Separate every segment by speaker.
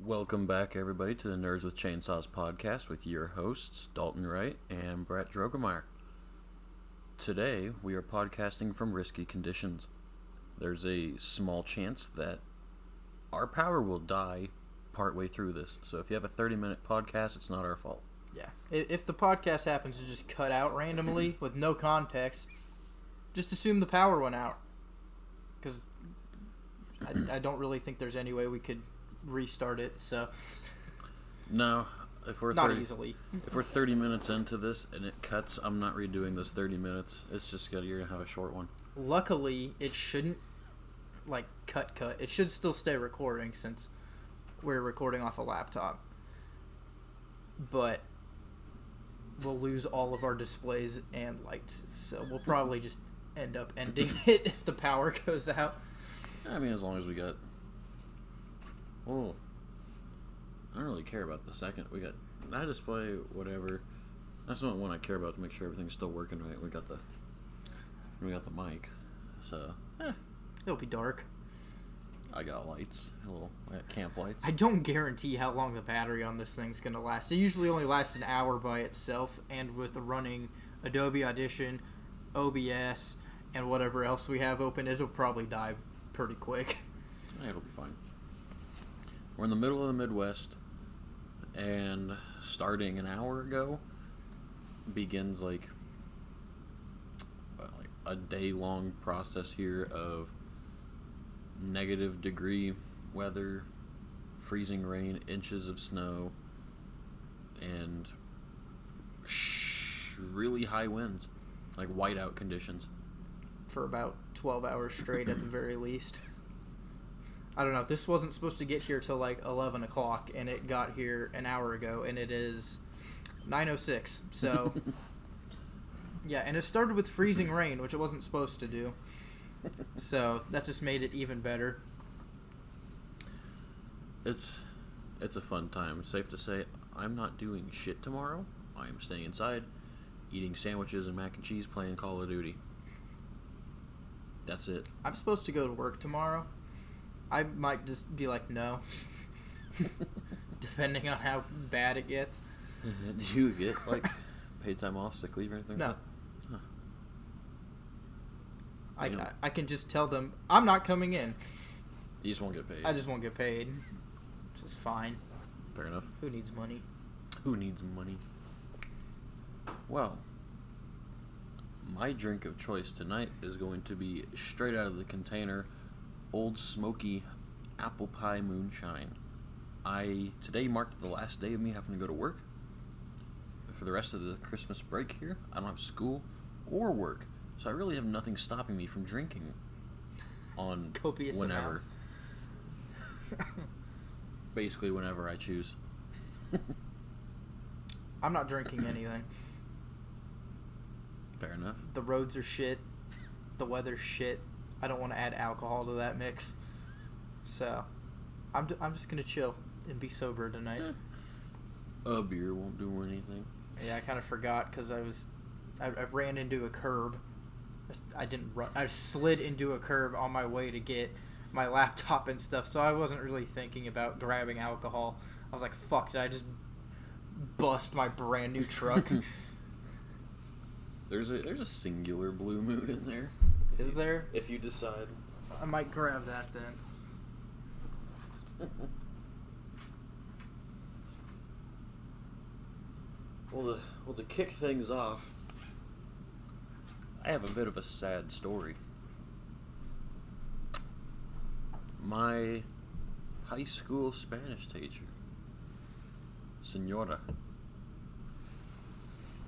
Speaker 1: Welcome back, everybody, to the Nerds with Chainsaws podcast with your hosts, Dalton Wright and Brett Drogemeyer. Today, we are podcasting from risky conditions. There's a small chance that our power will die partway through this. So if you have a 30-minute podcast, it's not our fault.
Speaker 2: Yeah. If the podcast happens to just cut out randomly with no context, just assume the power went out. Because I don't really think there's any way we could restart it, so
Speaker 1: No, if we're
Speaker 2: not easily.
Speaker 1: If we're 30 minutes into this and it cuts, I'm not redoing those 30 minutes. It's just you're gonna have a short one.
Speaker 2: Luckily, it shouldn't cut. It should still stay recording since we're recording off a laptop. But we'll lose all of our displays and lights, so we'll probably just end up ending it if the power goes out.
Speaker 1: I mean, as long as we got. Well, I don't really care about the second. We got that display, whatever. That's not one I care about to make sure everything's still working right. We got the mic, so
Speaker 2: It'll be dark.
Speaker 1: I got lights, I got camp lights.
Speaker 2: I don't guarantee how long the battery on this thing's gonna last. It usually only lasts an hour by itself, and with running Adobe Audition, OBS, and whatever else we have open, it'll probably die pretty quick.
Speaker 1: It'll be fine. We're in the middle of the Midwest, and starting an hour ago begins a day-long process here of negative-degree weather, freezing rain, inches of snow, and really high winds, like whiteout conditions.
Speaker 2: For about 12 hours straight at the very least. I don't know. This wasn't supposed to get here till 11 o'clock, and it got here an hour ago, and it is 9:06. So, yeah, and it started with freezing rain, which it wasn't supposed to do. So that just made it even better.
Speaker 1: It's a fun time. Safe to say, I'm not doing shit tomorrow. I am staying inside, eating sandwiches and mac and cheese, playing Call of Duty. That's it.
Speaker 2: I'm supposed to go to work tomorrow. I might just be like, no. Depending on how bad it gets.
Speaker 1: Do you get, paid time off, sick leave, or anything?
Speaker 2: No.
Speaker 1: Huh.
Speaker 2: I can just tell them, I'm not coming in.
Speaker 1: You just won't get paid.
Speaker 2: I just won't get paid. Which is fine.
Speaker 1: Fair enough.
Speaker 2: Who needs money?
Speaker 1: Who needs money? Well, my drink of choice tonight is going to be straight out of the container, Old Smoky Apple Pie Moonshine. Today marked the last day of me having to go to work. For the rest of the Christmas break here, I don't have school or work, so I really have nothing stopping me from drinking on
Speaker 2: copious
Speaker 1: whenever. Basically whenever I choose.
Speaker 2: I'm not drinking anything.
Speaker 1: Fair enough.
Speaker 2: The roads are shit. The weather's shit. I don't want to add alcohol to that mix. So, I'm just going to chill and be sober tonight.
Speaker 1: A beer won't do anything.
Speaker 2: Yeah, I kind of forgot because I ran into a curb. I didn't run. I slid into a curb on my way to get my laptop and stuff, so I wasn't really thinking about grabbing alcohol. I was like, fuck, did I just bust my brand new truck?
Speaker 1: There's a singular blue moon in there.
Speaker 2: Is there?
Speaker 1: If you decide.
Speaker 2: I might grab that then.
Speaker 1: Well, to kick things off, I have a bit of a sad story. My high school Spanish teacher, Senora,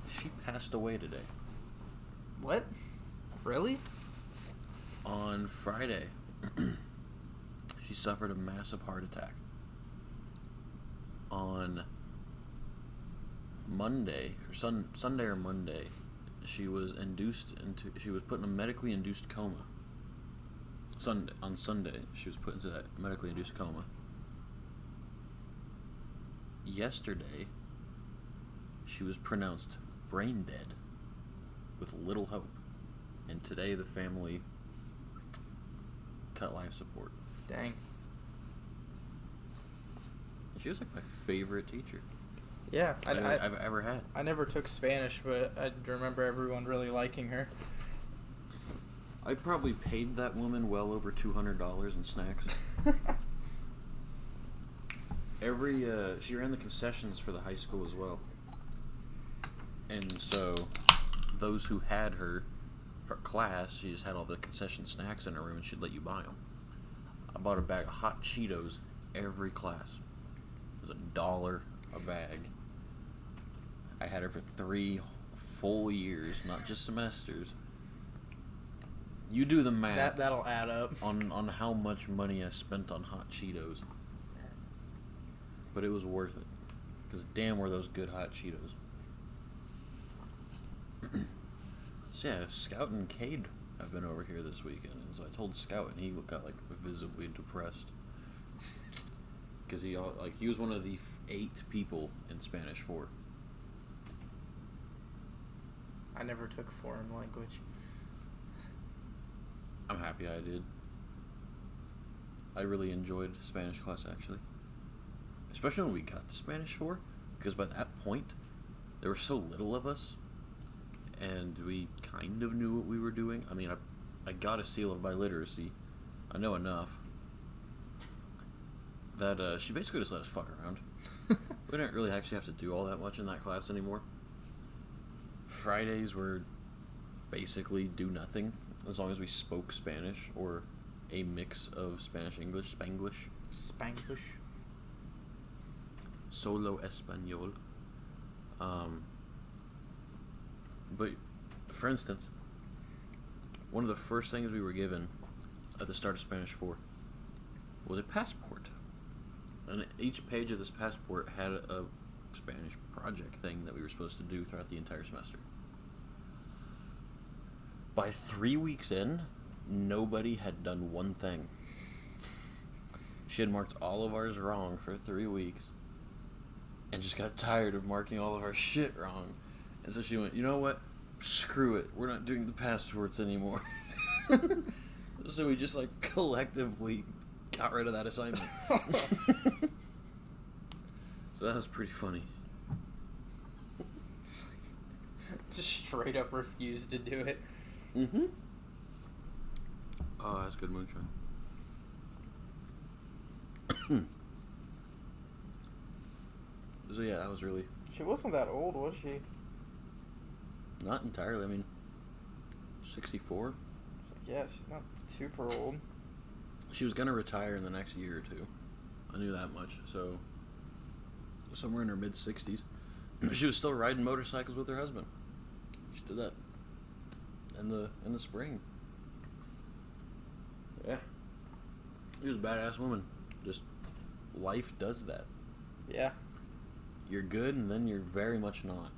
Speaker 1: she passed away today.
Speaker 2: What? Really?
Speaker 1: On Friday, she suffered a massive heart attack. On Monday, or Sunday or Monday, she was put in a medically induced coma. On Sunday, she was put into that medically induced coma. Yesterday, she was pronounced brain dead with little hope. And today the family cut life support.
Speaker 2: Dang.
Speaker 1: She was like my favorite teacher
Speaker 2: Yeah,
Speaker 1: I've ever had.
Speaker 2: I never took Spanish, but I remember everyone really liking her.
Speaker 1: I probably paid that woman well over $200 in snacks. She ran the concessions for the high school as well. And so, those who had her for class, she just had all the concession snacks in her room and she'd let you buy them. I bought a bag of hot Cheetos every class. It was $1 a bag. I had her for 3 full years, not just semesters. You do the math.
Speaker 2: That'll add up.
Speaker 1: On how much money I spent on hot Cheetos. But it was worth it. Because damn were those good hot Cheetos. So yeah, Scout and Cade have been over here this weekend. And so I told Scout and he got like visibly depressed. Because he was one of the 8 people in Spanish 4.
Speaker 2: I never took foreign language.
Speaker 1: I'm happy I did. I really enjoyed Spanish class, actually. Especially when we got to Spanish 4, because by that point, there were so little of us, and we kind of knew what we were doing. I mean, I got a seal of biliteracy. I know enough. That she basically just let us fuck around. We didn't really actually have to do all that much in that class anymore. Fridays were basically do nothing, as long as we spoke Spanish, or a mix of Spanish-English, Spanglish.
Speaker 2: Spanglish.
Speaker 1: Solo Español. But, for instance, one of the first things we were given at the start of Spanish 4 was a passport. And each page of this passport had a Spanish project thing that we were supposed to do throughout the entire semester. By 3 weeks in, nobody had done one thing. She had marked all of ours wrong for 3 weeks and just got tired of marking all of our shit wrong. And so she went, you know what? Screw it. We're not doing the passports anymore. So we just collectively got rid of that assignment. So that was pretty funny.
Speaker 2: Just straight up refused to do it.
Speaker 1: Mm-hmm. Oh, that's good moonshine. So yeah, that was really...
Speaker 2: She wasn't that old, was she?
Speaker 1: Not entirely. I mean, 64?
Speaker 2: Yeah, she's not super old.
Speaker 1: She was going to retire in the next year or two. I knew that much. So, somewhere in her mid-60s. She was still riding motorcycles with her husband. She did that in the spring. Yeah. She was a badass woman. Just, life does that.
Speaker 2: Yeah.
Speaker 1: You're good, and then you're very much not.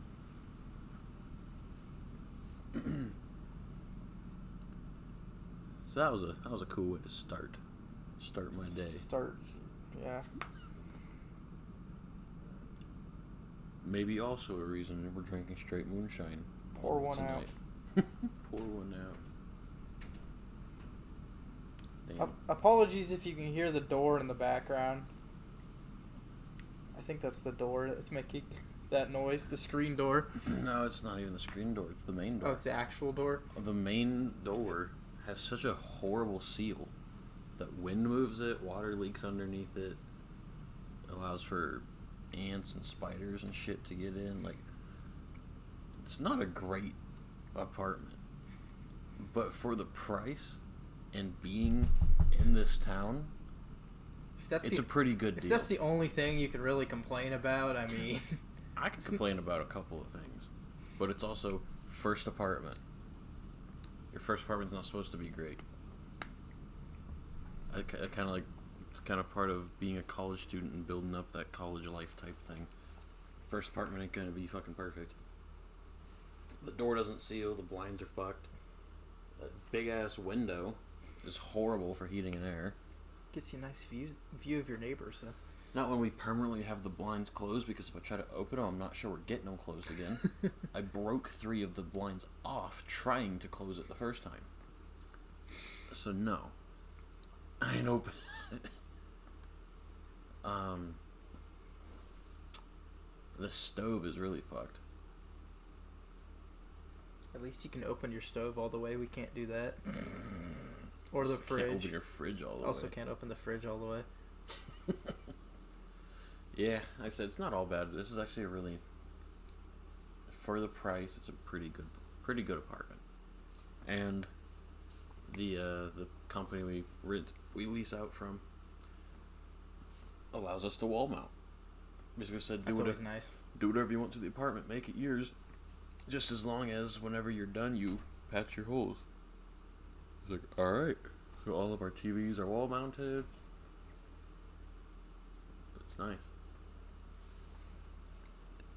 Speaker 1: So that was a cool way to start my day.
Speaker 2: Yeah.
Speaker 1: Maybe also a reason we're drinking straight moonshine.
Speaker 2: Pour one
Speaker 1: tonight. Pour one out. Damn.
Speaker 2: Apologies if you can hear the door in the background. I think that's the door that's making that noise, the screen door.
Speaker 1: No, it's not even the screen door. It's the main door.
Speaker 2: Oh, it's the actual door?
Speaker 1: The main door has such a horrible seal that wind moves it, water leaks underneath it, allows for ants and spiders and shit to get in. It's not a great apartment. But for the price and being in this town, it's a pretty good deal.
Speaker 2: If that's the only thing you could really complain about, I mean...
Speaker 1: I could complain about a couple of things. But it's also first apartment. Your first apartment's not supposed to be great. I kind of it's kind of part of being a college student and building up that college life type thing. First apartment ain't gonna be fucking perfect. The door doesn't seal, the blinds are fucked. That big ass window is horrible for heating and air.
Speaker 2: Gets you a nice view of your neighbors. So.
Speaker 1: Not when we permanently have the blinds closed, because if I try to open them, I'm not sure we're getting them closed again. I broke 3 of the blinds off trying to close it the first time. So no. I ain't open it. The stove is really fucked.
Speaker 2: At least you can open your stove all the way. We can't do that. Or the fridge.
Speaker 1: Can't open your fridge all the way.
Speaker 2: Also can't open the fridge all the way.
Speaker 1: Yeah, like I said, it's not all bad. This is actually a really, for the price, it's a pretty good apartment. And the company we lease out from allows us to wall mount. Basically said,
Speaker 2: That's always nice.
Speaker 1: Do whatever you want to the apartment, make it yours, just as long as whenever you're done, you patch your holes. It's like, all right. So all of our TVs are wall mounted. It's nice.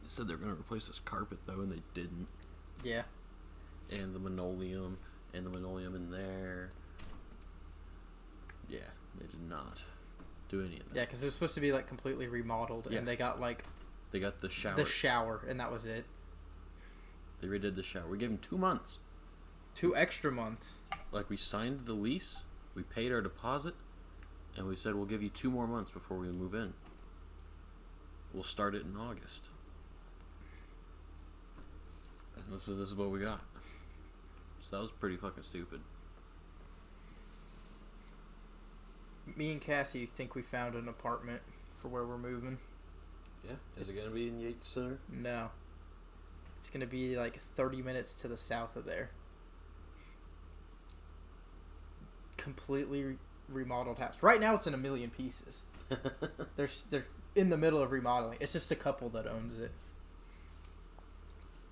Speaker 1: They said they're going to replace this carpet though, and they didn't.
Speaker 2: Yeah.
Speaker 1: And the linoleum in there. Yeah, they did not do any of that.
Speaker 2: Yeah, because it was supposed to be like completely remodeled, and they got
Speaker 1: the shower.
Speaker 2: The shower, and that was it.
Speaker 1: They redid the shower. We gave them 2 months.
Speaker 2: 2 extra months.
Speaker 1: Like, we signed the lease, we paid our deposit, and we said we'll give you 2 more months before we move in. We'll start it in August. And this is what we got. So that was pretty fucking stupid.
Speaker 2: Me and Cassie think we found an apartment for where we're moving.
Speaker 1: Yeah? Is it going to be in Yates Center?
Speaker 2: No. It's going to be like 30 minutes to the south of there. Completely remodeled house. Right now it's in a million pieces. They're in the middle of remodeling. It's just a couple that owns it.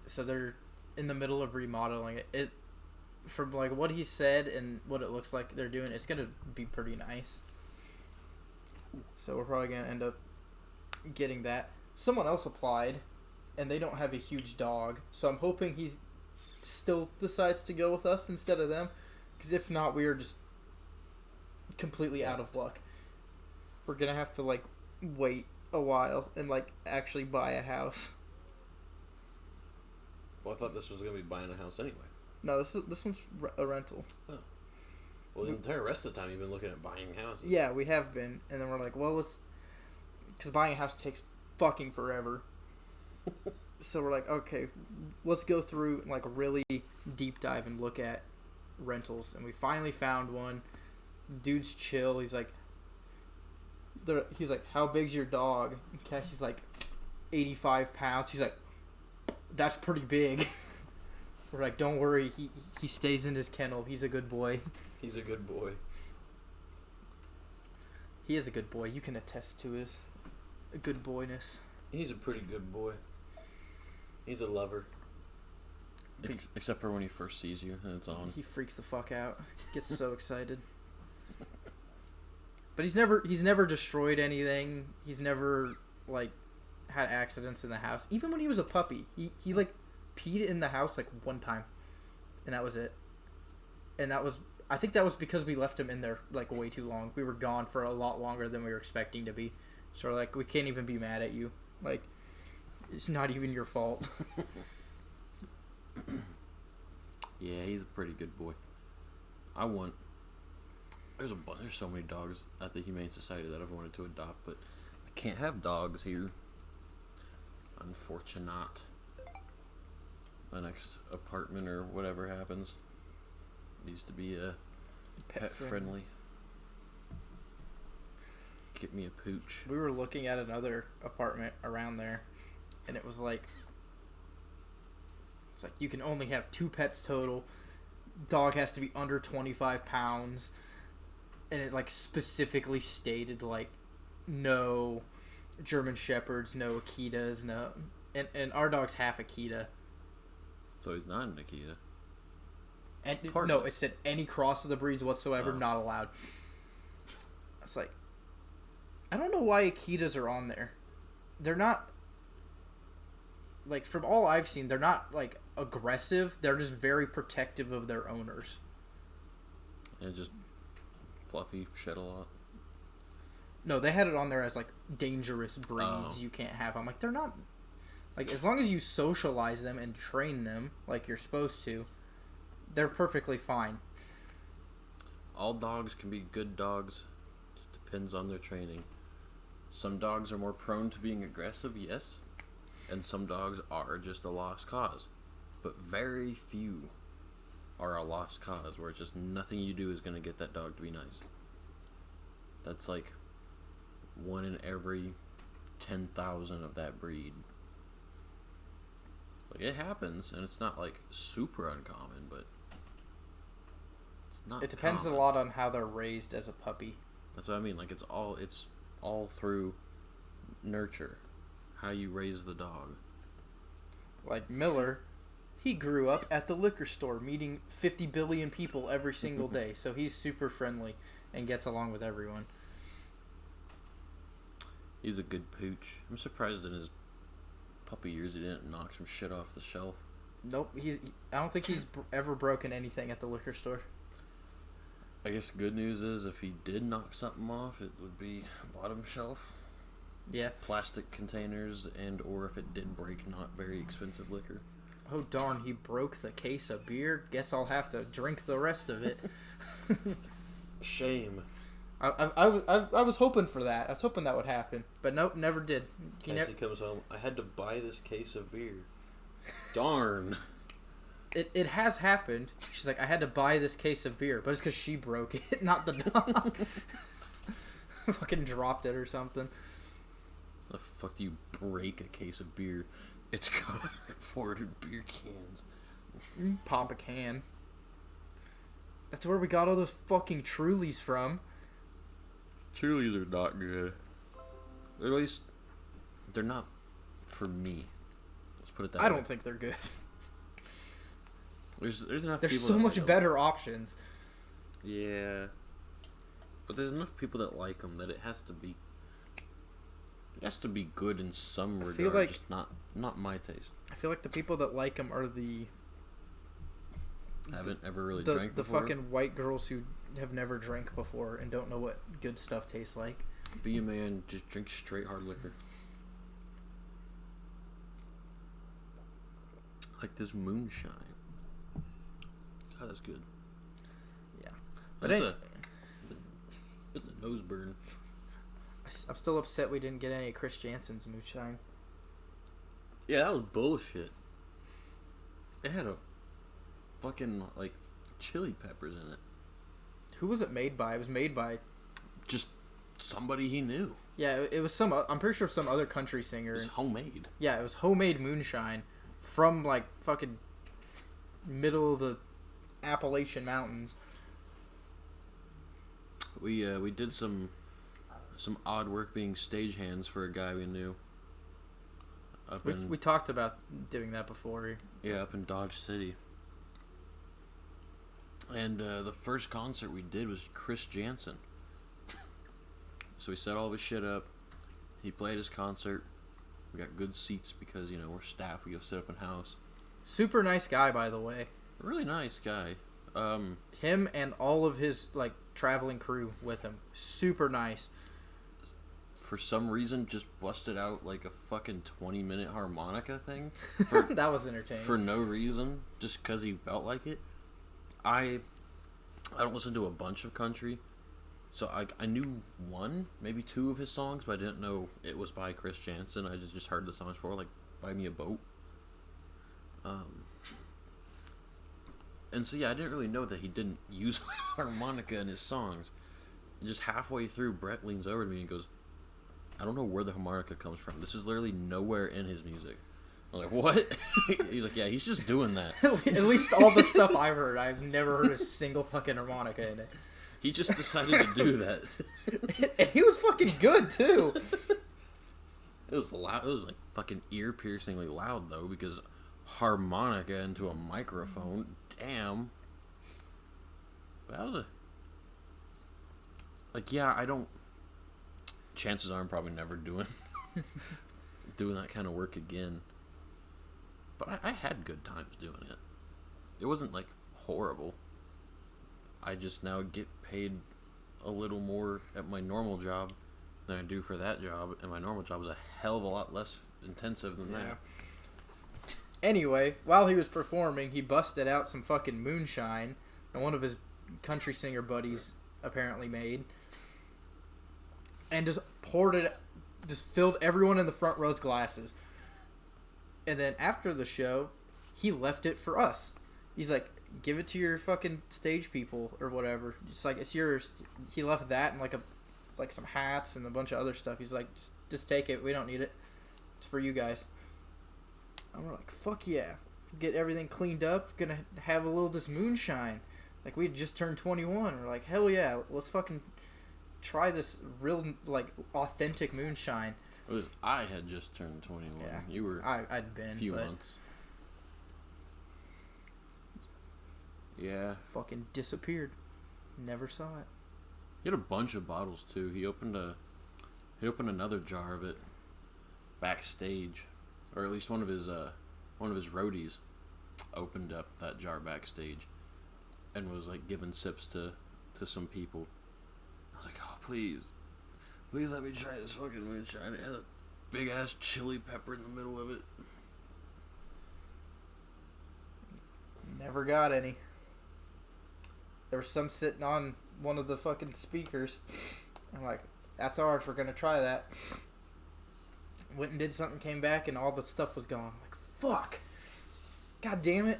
Speaker 2: So they're in the middle of remodeling it. It, from like what he said and what it looks like they're doing, it's going to be pretty nice. So we're probably going to end up getting that. Someone else applied, and they don't have a huge dog, so I'm hoping he still decides to go with us instead of them, because if not, we are just completely out of luck. We're going to have to like wait a while and like actually buy a house.
Speaker 1: Well, I thought this was going to be buying a house anyway.
Speaker 2: No, this one's a rental.
Speaker 1: Oh. Well, the entire rest of the time you've been looking at buying houses.
Speaker 2: Yeah, we have been. And then we're like, well, let's... Because buying a house takes fucking forever. So we're like, okay, let's go through and like really deep dive and look at rentals. And we finally found one. Dude's chill. He's like, how big's your dog? And Cassie's like, 85 pounds. He's like, that's pretty big. We're like, don't worry, he stays in his kennel. He's a good boy.
Speaker 1: He's a good boy.
Speaker 2: He is a good boy. You can attest to his good boyness.
Speaker 1: He's a pretty good boy. He's a lover. Except for when he first sees you and it's on.
Speaker 2: He freaks the fuck out. Gets so excited. But he's never destroyed anything. He's never like had accidents in the house. Even when he was a puppy, he like peed in the house like one time, and that was it. And I think that was because we left him in there like way too long. We were gone for a lot longer than we were expecting to be. So we're like, we can't even be mad at you. Like, it's not even your fault.
Speaker 1: Yeah, he's a pretty good boy. There's so many dogs at the Humane Society that I've wanted to adopt, but I can't have dogs here. Unfortunate. My next apartment or whatever happens needs to be pet friendly. Get me a pooch.
Speaker 2: We were looking at another apartment around there, and it was like, you can only have 2 pets total. Dog has to be under 25 pounds, and it like specifically stated like no German Shepherds, no Akitas, no, and our dog's half Akita.
Speaker 1: So he's not an Akita.
Speaker 2: And no, it said any cross of the breeds whatsoever not allowed. It's like, I don't know why Akitas are on there. They're not, like, from all I've seen, they're not like aggressive. They're just very protective of their owners.
Speaker 1: And just fluffy, shed a lot.
Speaker 2: No, they had it on there as like dangerous breeds you can't have. I'm like, they're not. Like, as long as you socialize them and train them like you're supposed to, they're perfectly fine.
Speaker 1: All dogs can be good dogs. Just depends on their training. Some dogs are more prone to being aggressive, yes. And some dogs are just a lost cause. But very few are a lost cause where it's just nothing you do is going to get that dog to be nice. That's like 1 in every 10,000 of that breed. Like, it happens, and it's not like super uncommon, but it's not.
Speaker 2: It depends
Speaker 1: common.
Speaker 2: a lot on how they're raised as a puppy.
Speaker 1: That's what I mean. Like, it's all through nurture, how you raise the dog.
Speaker 2: Like Miller, he grew up at the liquor store meeting 50 billion people every single day, so he's super friendly and gets along with everyone.
Speaker 1: He's a good pooch. I'm surprised in his puppy years he didn't knock some shit off the shelf.
Speaker 2: Nope, I don't think he's ever broken anything at the liquor store.
Speaker 1: I guess good news is if he did knock something off, it would be bottom shelf.
Speaker 2: Yeah.
Speaker 1: Plastic containers, and or if it did break, not very expensive liquor.
Speaker 2: Oh darn, he broke the case of beer. Guess I'll have to drink the rest of it.
Speaker 1: Shame.
Speaker 2: I was hoping for that. I was hoping that would happen, but nope, never did.
Speaker 1: Cassie comes home. I had to buy this case of beer. Darn.
Speaker 2: It has happened. She's like, I had to buy this case of beer, but it's because she broke it, not the dog. Fucking dropped it or something.
Speaker 1: The fuck do you break a case of beer? It's poured in beer cans.
Speaker 2: Pop a can. That's where we got all those fucking Trulies from.
Speaker 1: Trulies are not good. Or at least, they're not for me. Let's put it that way.
Speaker 2: I don't think they're good.
Speaker 1: There's enough
Speaker 2: There's
Speaker 1: people
Speaker 2: so
Speaker 1: that
Speaker 2: much
Speaker 1: like
Speaker 2: better options.
Speaker 1: Yeah. But there's enough people that like them that it has to be good in some regard,
Speaker 2: feel like,
Speaker 1: just not my taste.
Speaker 2: I feel like the people that like them are the
Speaker 1: haven't ever really drank before.
Speaker 2: The fucking white girls who have never drank before and don't know what good stuff tastes like.
Speaker 1: Be a man, just drink straight hard liquor. Like this moonshine. God, that's good.
Speaker 2: Yeah.
Speaker 1: But it's a nose burn.
Speaker 2: I'm still upset we didn't get any Chris Jansen's moonshine.
Speaker 1: Yeah, that was bullshit. It had a fucking, like, chili peppers in it.
Speaker 2: Who was it made by? It was made by
Speaker 1: just somebody he knew.
Speaker 2: Yeah, it was some. I'm pretty sure some other country singer.
Speaker 1: It was homemade.
Speaker 2: Yeah, it was homemade moonshine from like fucking middle of the Appalachian Mountains.
Speaker 1: We did some odd work being stagehands for a guy we knew.
Speaker 2: We talked about doing that before.
Speaker 1: Yeah, up in Dodge City. And the first concert we did was Chris Jansen. So we set all of his shit up. He played his concert. We got good seats because, you know, we're staff. We go sit up in house.
Speaker 2: Super nice guy, by the way.
Speaker 1: Really nice guy.
Speaker 2: Him and all of his, like, traveling crew with him. Super nice.
Speaker 1: For some reason, just busted out, like, a fucking 20-minute harmonica thing.
Speaker 2: That was entertaining.
Speaker 1: For no reason. Just because he felt like it. I don't listen to a bunch of country. So I knew one, maybe two of his songs, but I didn't know it was by Chris Jansen. I just heard the songs before, like Buy Me a Boat. And so yeah, I didn't really know that he didn't use harmonica in his songs. And just halfway through, Brett leans over to me and goes, I don't know where the harmonica comes from. This is literally nowhere in his music. I'm like, what? He's like, yeah, he's just doing that.
Speaker 2: At least all the stuff I've heard, I've never heard a single fucking harmonica in it.
Speaker 1: He just decided to do that.
Speaker 2: And he was fucking good, too.
Speaker 1: It was loud. It was like fucking ear-piercingly loud, though, because harmonica into a microphone. Damn. But that was a... Like, yeah, I don't... Chances are I'm probably never doing that kind of work again. But I had good times doing it. It wasn't, like, horrible. I just now get paid a little more at my normal job than I do for that job, and my normal job is a hell of a lot less intensive than that.
Speaker 2: Anyway, while he was performing, he busted out some fucking moonshine that one of his country singer buddies apparently made, and just poured it, just filled everyone in the front row's glasses. And then after the show, he left it for us. He's like, give it to your fucking stage people or whatever. It's like, it's yours. He left that and like some hats and a bunch of other stuff. He's like, just take it. We don't need it. It's for you guys. And we're like, fuck yeah. Get everything cleaned up. Gonna have a little of this moonshine. Like, we just turned 21. We're like, hell yeah. Let's fucking try this real, like, authentic moonshine.
Speaker 1: It was, I had just turned 21.
Speaker 2: Yeah.
Speaker 1: You were
Speaker 2: I'd been
Speaker 1: a few months. Yeah.
Speaker 2: Fucking disappeared. Never saw it.
Speaker 1: He had a bunch of bottles too. He opened another jar of it backstage, or at least one of his roadies opened up that jar backstage and was like giving sips to some people. I was like, oh please let me try this fucking moonshine. It had a big ass chili pepper in the middle of it.
Speaker 2: Never got any. There was some sitting on one of the fucking speakers. I'm like, that's ours. We're gonna try that. Went and did something, came back, and all the stuff was gone. I'm like, fuck. God damn it.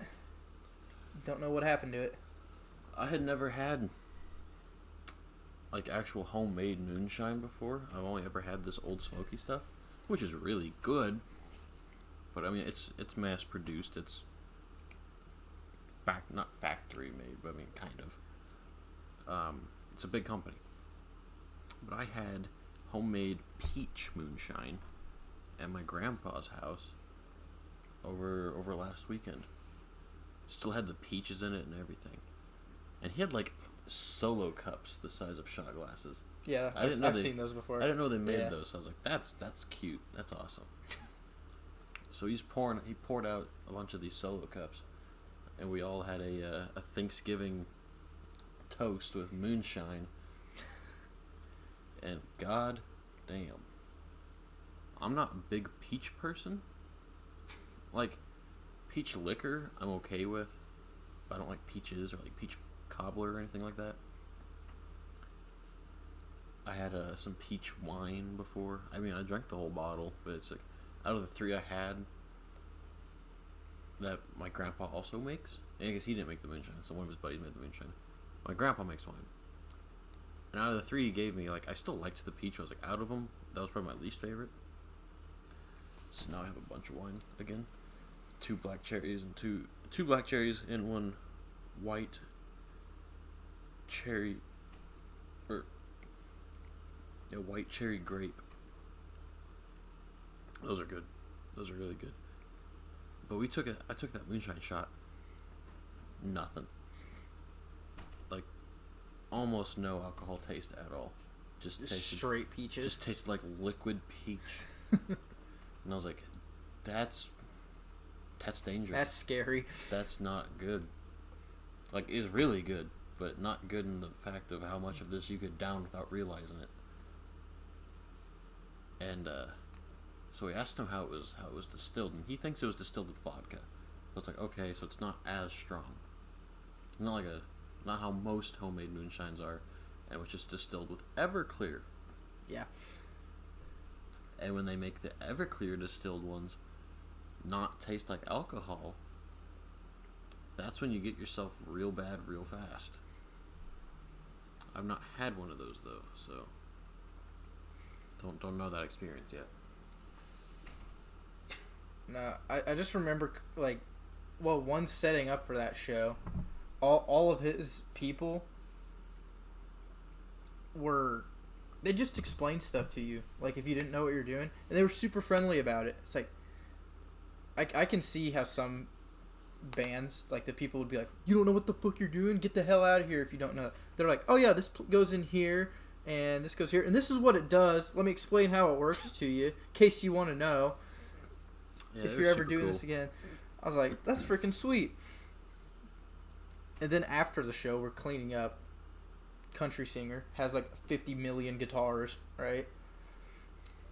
Speaker 2: Don't know what happened to it.
Speaker 1: I had never had like actual homemade moonshine before. I've only ever had this Old Smoky stuff, which is really good. But I mean, it's mass produced. It's not factory made, but I mean kind of. It's a big company. But I had homemade peach moonshine at my grandpa's house over last weekend. Still had the peaches in it and everything. And he had like solo cups the size of shot glasses.
Speaker 2: Yeah, I've seen those before.
Speaker 1: I didn't know they made those. So I was like, that's cute. That's awesome. So he poured out a bunch of these solo cups, and we all had a Thanksgiving toast with moonshine. And god damn, I'm not a big peach person. Like, peach liquor I'm okay with, but I don't like peaches or like peach cobbler or anything like that. I had some peach wine before. I mean, I drank the whole bottle, but it's like, out of the 3 I had that my grandpa also makes, and I guess he didn't make the moonshine, so one of his buddies made the moonshine. My grandpa makes wine. And out of the 3 he gave me, like, I still liked the peach. I was like, out of them, that was probably my least favorite. So now I have a bunch of wine again. 2 black cherries and two black cherries and 1 white cherry, white cherry grape. Those are good. Those are really good. But I took that moonshine shot. Nothing. Like, almost no alcohol taste at all. Just tasted
Speaker 2: straight peaches.
Speaker 1: Just tasted like liquid peach. And I was like, that's dangerous.
Speaker 2: That's scary.
Speaker 1: That's not good. Like, it's really good, but not good in the fact of how much of this you could down without realizing it. And so we asked him how it was distilled, and he thinks it was distilled with vodka. So it's like, okay, so it's not as strong. Not how most homemade moonshines are, and which is distilled with Everclear.
Speaker 2: Yeah.
Speaker 1: And when they make the Everclear distilled ones not taste like alcohol, that's when you get yourself real bad real fast. I've not had one of those though, so don't know that experience yet.
Speaker 2: No, I just remember, like, well, one setting up for that show, all of his people they just explained stuff to you, like, if you didn't know what you're doing, and they were super friendly about it. It's like, I can see how some bands, like, the people would be like, you don't know what the fuck you're doing? Get the hell out of here if you don't know. They're like, oh yeah, this goes in here, and this goes here, and this is what it does. Let me explain how it works to you, in case you want to know. Yeah, if you're ever doing this again. I was like, that's freaking sweet. And then after the show, we're cleaning up. Country singer has like 50 million guitars, right?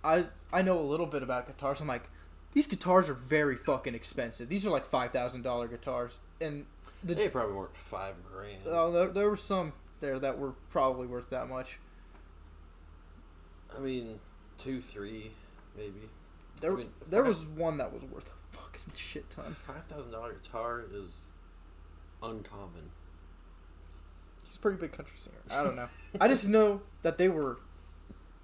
Speaker 2: I know a little bit about guitars. I'm like, these guitars are very fucking expensive. These are like $5,000 guitars, and
Speaker 1: they probably weren't $5,000.
Speaker 2: Oh, there were some there that were probably worth that much.
Speaker 1: I mean, 2, 3, maybe.
Speaker 2: There was one that was worth a fucking shit ton.
Speaker 1: $5,000 guitar is uncommon.
Speaker 2: He's a pretty big country singer. I don't know. I just know that they were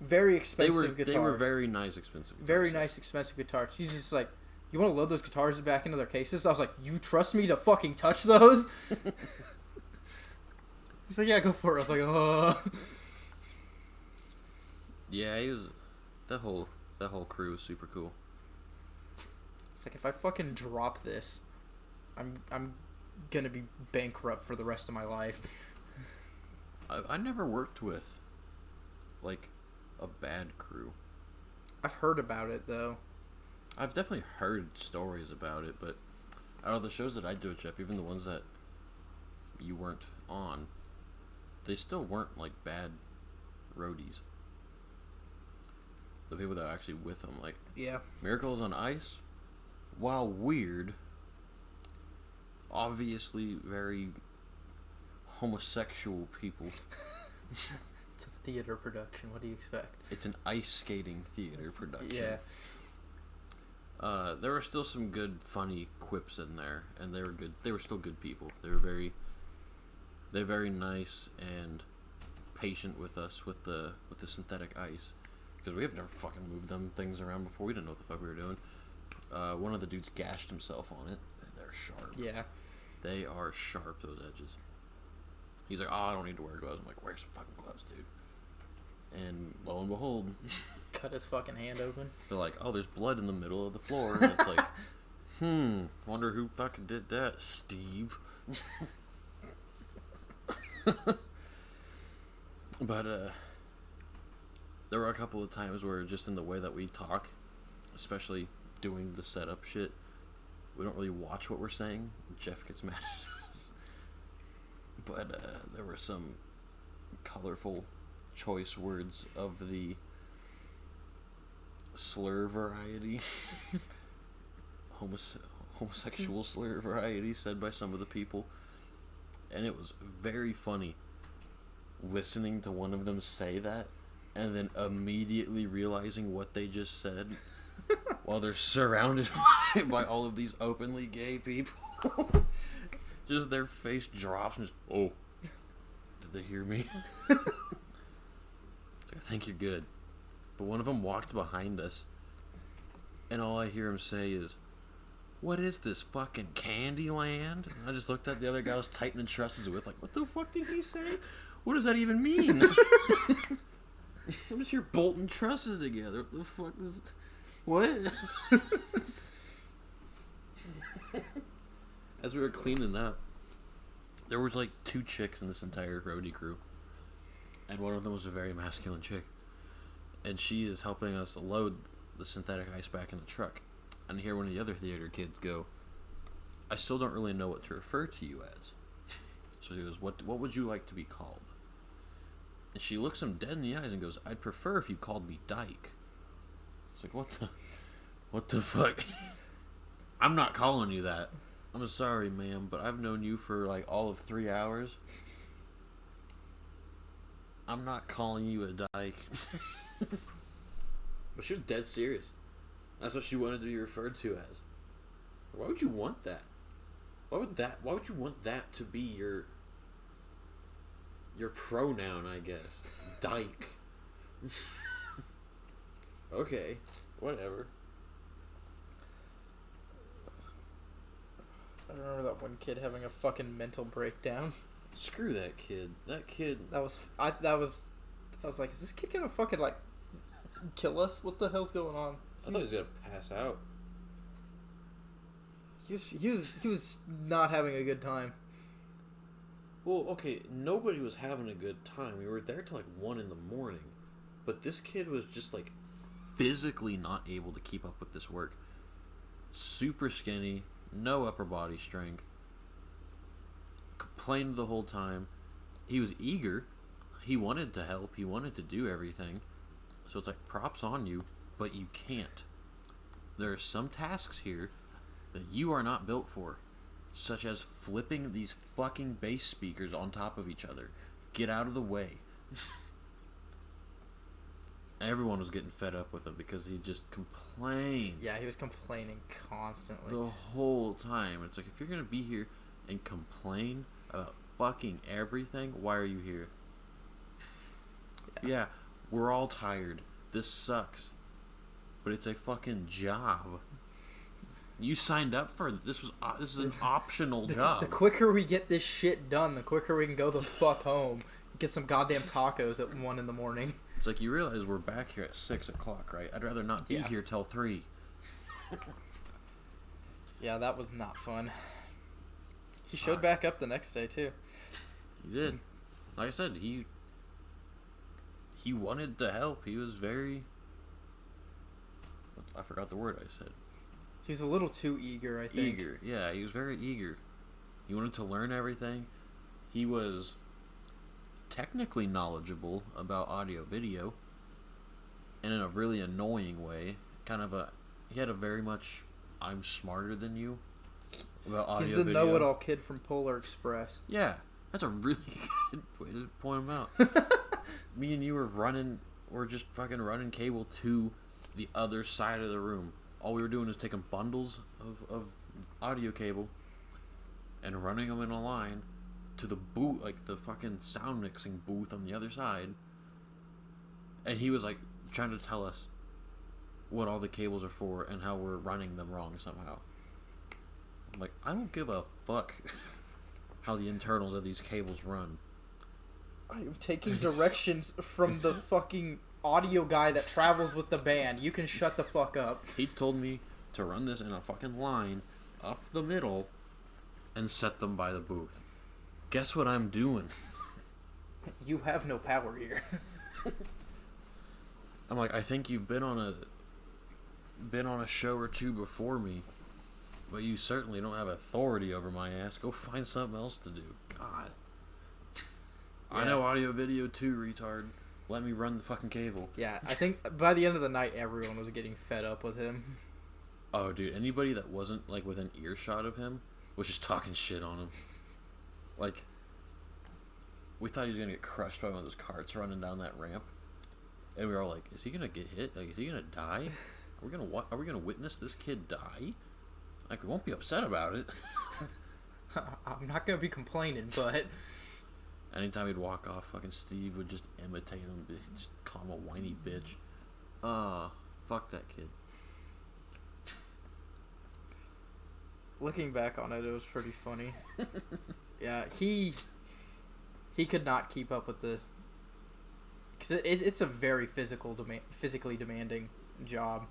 Speaker 2: very expensive guitars.
Speaker 1: They were very nice, expensive guitars.
Speaker 2: Very nice, expensive guitars. He's just like, you want to load those guitars back into their cases? I was like, you trust me to fucking touch those? He's like, yeah, go for it. I was like,
Speaker 1: Yeah, he was. That whole crew was super cool.
Speaker 2: It's like, if I fucking drop this, I'm gonna be bankrupt for the rest of my life.
Speaker 1: I never worked with, like, a bad crew.
Speaker 2: I've heard about it, though.
Speaker 1: I've definitely heard stories about it, but out of the shows that I do with Jeff, even the ones that you weren't on, they still weren't, like, bad roadies. The people that are actually with him, like,
Speaker 2: Yeah.
Speaker 1: Miracles on Ice, while weird, obviously very homosexual people.
Speaker 2: It's a theater production. What do you expect?
Speaker 1: It's an ice skating theater production.
Speaker 2: Yeah.
Speaker 1: There were still some good, funny quips in there, and they were good. They were still good people. They're very nice and patient with us with the synthetic ice, because we have never fucking moved them things around before. We didn't know what the fuck we were doing. One of the dudes gashed himself on it. They're sharp.
Speaker 2: Yeah.
Speaker 1: They are sharp, those edges. He's like, oh, I don't need to wear gloves. I'm like, wear some fucking gloves, dude. And lo and behold,
Speaker 2: Cut his fucking hand open.
Speaker 1: they're like, oh, there's blood in the middle of the floor. And it's like, wonder who fucking did that, Steve. But, there were a couple of times where just in the way that we talk, especially doing the setup shit, we don't really watch what we're saying. Jeff gets mad at us. But, there were some colorful choice words of the slur variety. Homosexual slur variety said by some of the people. And it was very funny listening to one of them say that and then immediately realizing what they just said while they're surrounded by all of these openly gay people. Just their face drops and just, oh, did they hear me? It's like, I think you're good. But one of them walked behind us, and all I hear him say is, what is this, fucking Candyland? And I just looked at the other guy I was tightening trusses with, like, what the fuck did he say? What does that even mean? I'm just here bolting trusses together. What the fuck is... What? As we were cleaning up, there was like 2 chicks in this entire roadie crew. And one of them was a very masculine chick. And she is helping us load the synthetic ice back in the truck. And I hear one of the other theater kids go, I still don't really know what to refer to you as. So he goes, what would you like to be called? And she looks him dead in the eyes and goes, I'd prefer if you called me Dyke. It's like, what the fuck? I'm not calling you that. I'm sorry, ma'am, but I've known you for like all of 3 hours. I'm not calling you a dyke. But she was dead serious. That's what she wanted to be referred to as. Why would you want that? Why would you want that to be your pronoun, I guess? Dyke. Okay, whatever.
Speaker 2: I remember that one kid having a fucking mental breakdown.
Speaker 1: Screw that kid. That kid.
Speaker 2: I was like, is this kid gonna fucking like kill us? What the hell's going on?
Speaker 1: I thought he was gonna pass out.
Speaker 2: He was not having a good time.
Speaker 1: Well, okay, nobody was having a good time. We were there till like 1 in the morning, but this kid was just like physically not able to keep up with this work. Super skinny, no upper body strength. Complained the whole time. He was eager. He wanted to help. He wanted to do everything. So it's like, props on you, but you can't. There are some tasks here that you are not built for, such as flipping these fucking bass speakers on top of each other. Get out of the way. Everyone was getting fed up with him because he just complained.
Speaker 2: Yeah, he was complaining constantly.
Speaker 1: The whole time. It's like, if you're going to be here and complain about fucking everything, why are you here? Yeah, we're all tired. This sucks. But it's a fucking job. You signed up for it. This is an optional job.
Speaker 2: The quicker we get this shit done, the quicker we can go the fuck home. Get some goddamn tacos at 1 in the morning.
Speaker 1: It's like, you realize we're back here at 6 o'clock, right? I'd rather not be here till 3.
Speaker 2: Yeah, that was not fun. He showed back up the next day, too.
Speaker 1: He did. Like I said, he wanted to help. He was very... I forgot the word I said.
Speaker 2: He was a little too eager, I think.
Speaker 1: Eager, yeah. He was very eager. He wanted to learn everything. He was technically knowledgeable about audio video, and in a really annoying way. He had a very much, I'm smarter than you about audio video.
Speaker 2: He's the know-it-all kid from Polar Express.
Speaker 1: Yeah, that's a really good way to point him out. Me and you were just fucking running cable to the other side of the room. All we were doing is taking bundles of audio cable and running them in a line to the booth, like the fucking sound mixing booth on the other side. And he was like trying to tell us what all the cables are for and how we're running them wrong somehow. I'm like, I don't give a fuck how the internals of these cables run.
Speaker 2: I'm taking directions from the fucking audio guy that travels with the band. You can shut the fuck up.
Speaker 1: He told me to run this in a fucking line up the middle and set them by the booth. Guess what I'm doing?
Speaker 2: You have no power here.
Speaker 1: I'm like, I think you've been on a show or two before me, but you certainly don't have authority over my ass. Go find something else to do. God. Yeah. I know audio video too, retard. Let me run the fucking cable.
Speaker 2: Yeah, I think by the end of the night, everyone was getting fed up with him.
Speaker 1: Oh, dude, anybody that wasn't, like, within earshot of him was just talking shit on him. Like, we thought he was going to get crushed by one of those carts running down that ramp. And we were all like, is he going to get hit? Like, is he going to die? Are we going to witness this kid die? Like, we won't be upset about it.
Speaker 2: I'm not going to be complaining, but...
Speaker 1: Anytime he'd walk off, fucking Steve would just imitate him. Just call him a whiny bitch. Fuck that kid.
Speaker 2: Looking back on it, it was pretty funny. Yeah, he could not keep up with the... Because it's a very physically demanding job.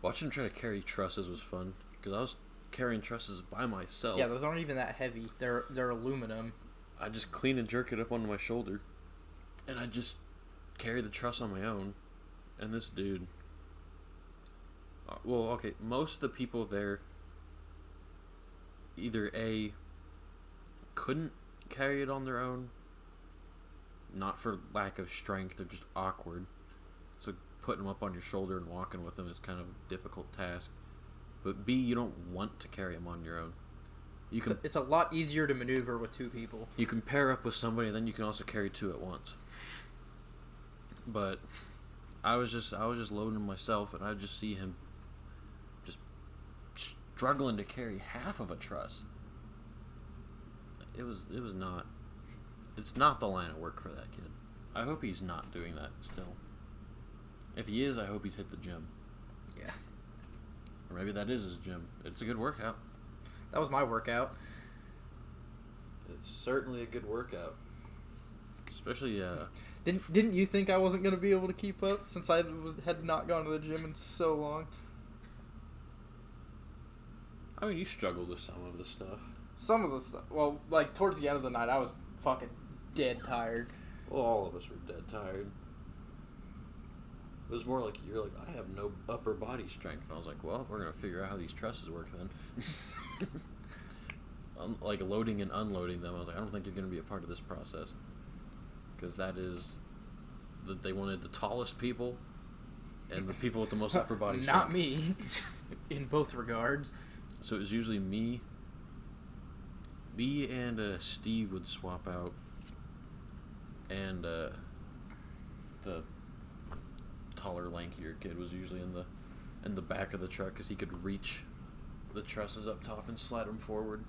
Speaker 1: Watching him try to carry trusses was fun. Because I was carrying trusses by myself.
Speaker 2: Yeah, those aren't even that heavy. They're aluminum.
Speaker 1: I just clean and jerk it up onto my shoulder, and I just carry the truss on my own. And this dude, well, okay, most of the people there either A, couldn't carry it on their own, not for lack of strength, they're just awkward. So putting them up on your shoulder and walking with them is kind of a difficult task. But B, you don't want to carry them on your own.
Speaker 2: It's a lot easier to maneuver with two people.
Speaker 1: You can pair up with somebody, and then you can also carry two at once. But I was just loading myself, and I just see him just struggling to carry half of a truss. It's not the line of work for that kid. I hope he's not doing that still. If he is, I hope he's hit the gym.
Speaker 2: Yeah.
Speaker 1: Or maybe that is his gym. It's a good workout.
Speaker 2: That was my workout.
Speaker 1: It's certainly a good workout. Especially,
Speaker 2: Didn't you think I wasn't going to be able to keep up since I had not gone to the gym in so long?
Speaker 1: I mean, you struggled with some of the stuff.
Speaker 2: Some of the stuff. Well, like, towards the end of the night, I was fucking dead tired.
Speaker 1: Well, all of us were dead tired. It was more like, you're like, I have no upper body strength. And I was like, well, we're going to figure out how these trusses work then. Like, loading and unloading them, I was like, I don't think you're going to be a part of this process. Because that is, that they wanted the tallest people and the people with the most upper body strength.
Speaker 2: Not me, in both regards.
Speaker 1: So it was usually me and Steve would swap out. And the taller, lankier kid was usually in the back of the truck because he could reach the trusses up top and slide them forward,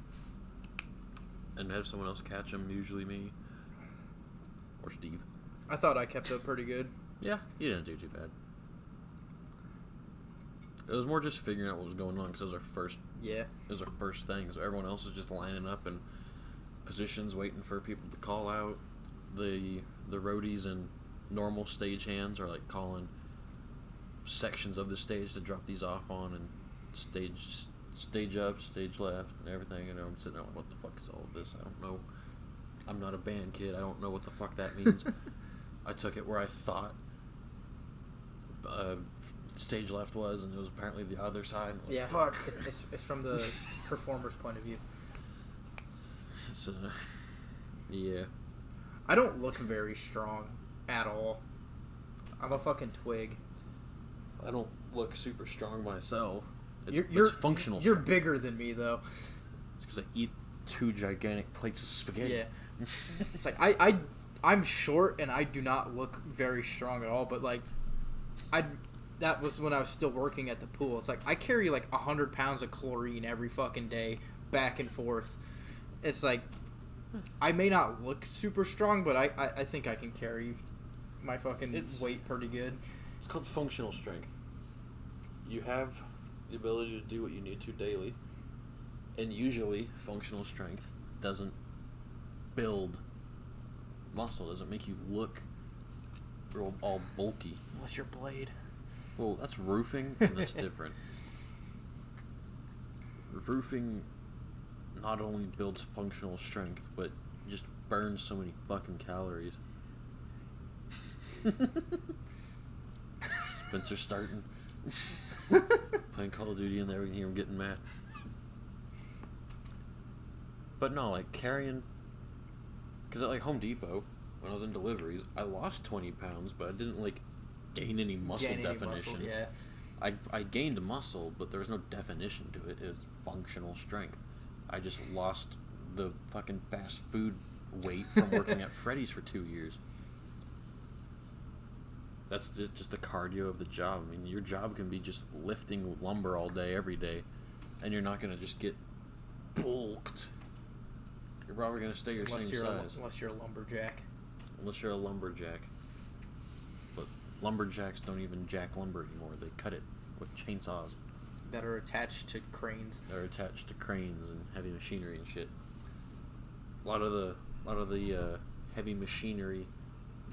Speaker 1: and have someone else catch them. Usually me or Steve.
Speaker 2: I thought I kept up pretty good.
Speaker 1: Yeah, you didn't do too bad. It was more just figuring out what was going on because it was our first.
Speaker 2: Yeah.
Speaker 1: It was our first thing, so everyone else is just lining up in positions, waiting for people to call out. The roadies and normal stage hands are like calling sections of the stage to drop these off on, and stage up, stage left, and everything. And I'm sitting there like, what the fuck is all of this? I don't know. I'm not a band kid. I don't know what the fuck that means. I took it where I thought stage left was, and it was apparently the other side. Like,
Speaker 2: Yeah,
Speaker 1: fuck.
Speaker 2: It's from the performer's point of view.
Speaker 1: It's, yeah.
Speaker 2: I don't look very strong at all. I'm a fucking twig.
Speaker 1: I don't look super strong myself.
Speaker 2: You're
Speaker 1: it's functional.
Speaker 2: You're
Speaker 1: strength.
Speaker 2: bigger than me though.
Speaker 1: It's because I eat 2 gigantic plates of spaghetti.
Speaker 2: Yeah. It's like I'm short and I do not look very strong at all. But like, that was when I was still working at the pool. It's like I carry like 100 pounds of chlorine every fucking day, back and forth. It's like I may not look super strong, but I think I can carry my fucking weight pretty good.
Speaker 1: It's called functional strength. You have the ability to do what you need to daily, and usually functional strength doesn't build muscle, doesn't make you look all bulky.
Speaker 2: Unless you're Blade.
Speaker 1: Well, that's roofing, and that's different. Roofing not only builds functional strength, but just burns so many fucking calories. Spencer's starting. Playing Call of Duty in there, we can hear him getting mad. But no, like carrying... Because at like Home Depot, when I was in deliveries, I lost 20 pounds, but I didn't like gain any muscle definition.
Speaker 2: Muscle, yeah.
Speaker 1: I gained muscle, but there was no definition to it. It was functional strength. I just lost the fucking fast food weight from working at Freddy's for 2 years. That's just the cardio of the job. I mean, your job can be just lifting lumber all day, every day, and you're not going to just get bulked. You're probably going to stay your same size.
Speaker 2: Unless you're a lumberjack.
Speaker 1: Unless you're a lumberjack. But lumberjacks don't even jack lumber anymore. They cut it with chainsaws.
Speaker 2: That are attached to cranes.
Speaker 1: They're attached to cranes and heavy machinery and shit. A lot of the heavy machinery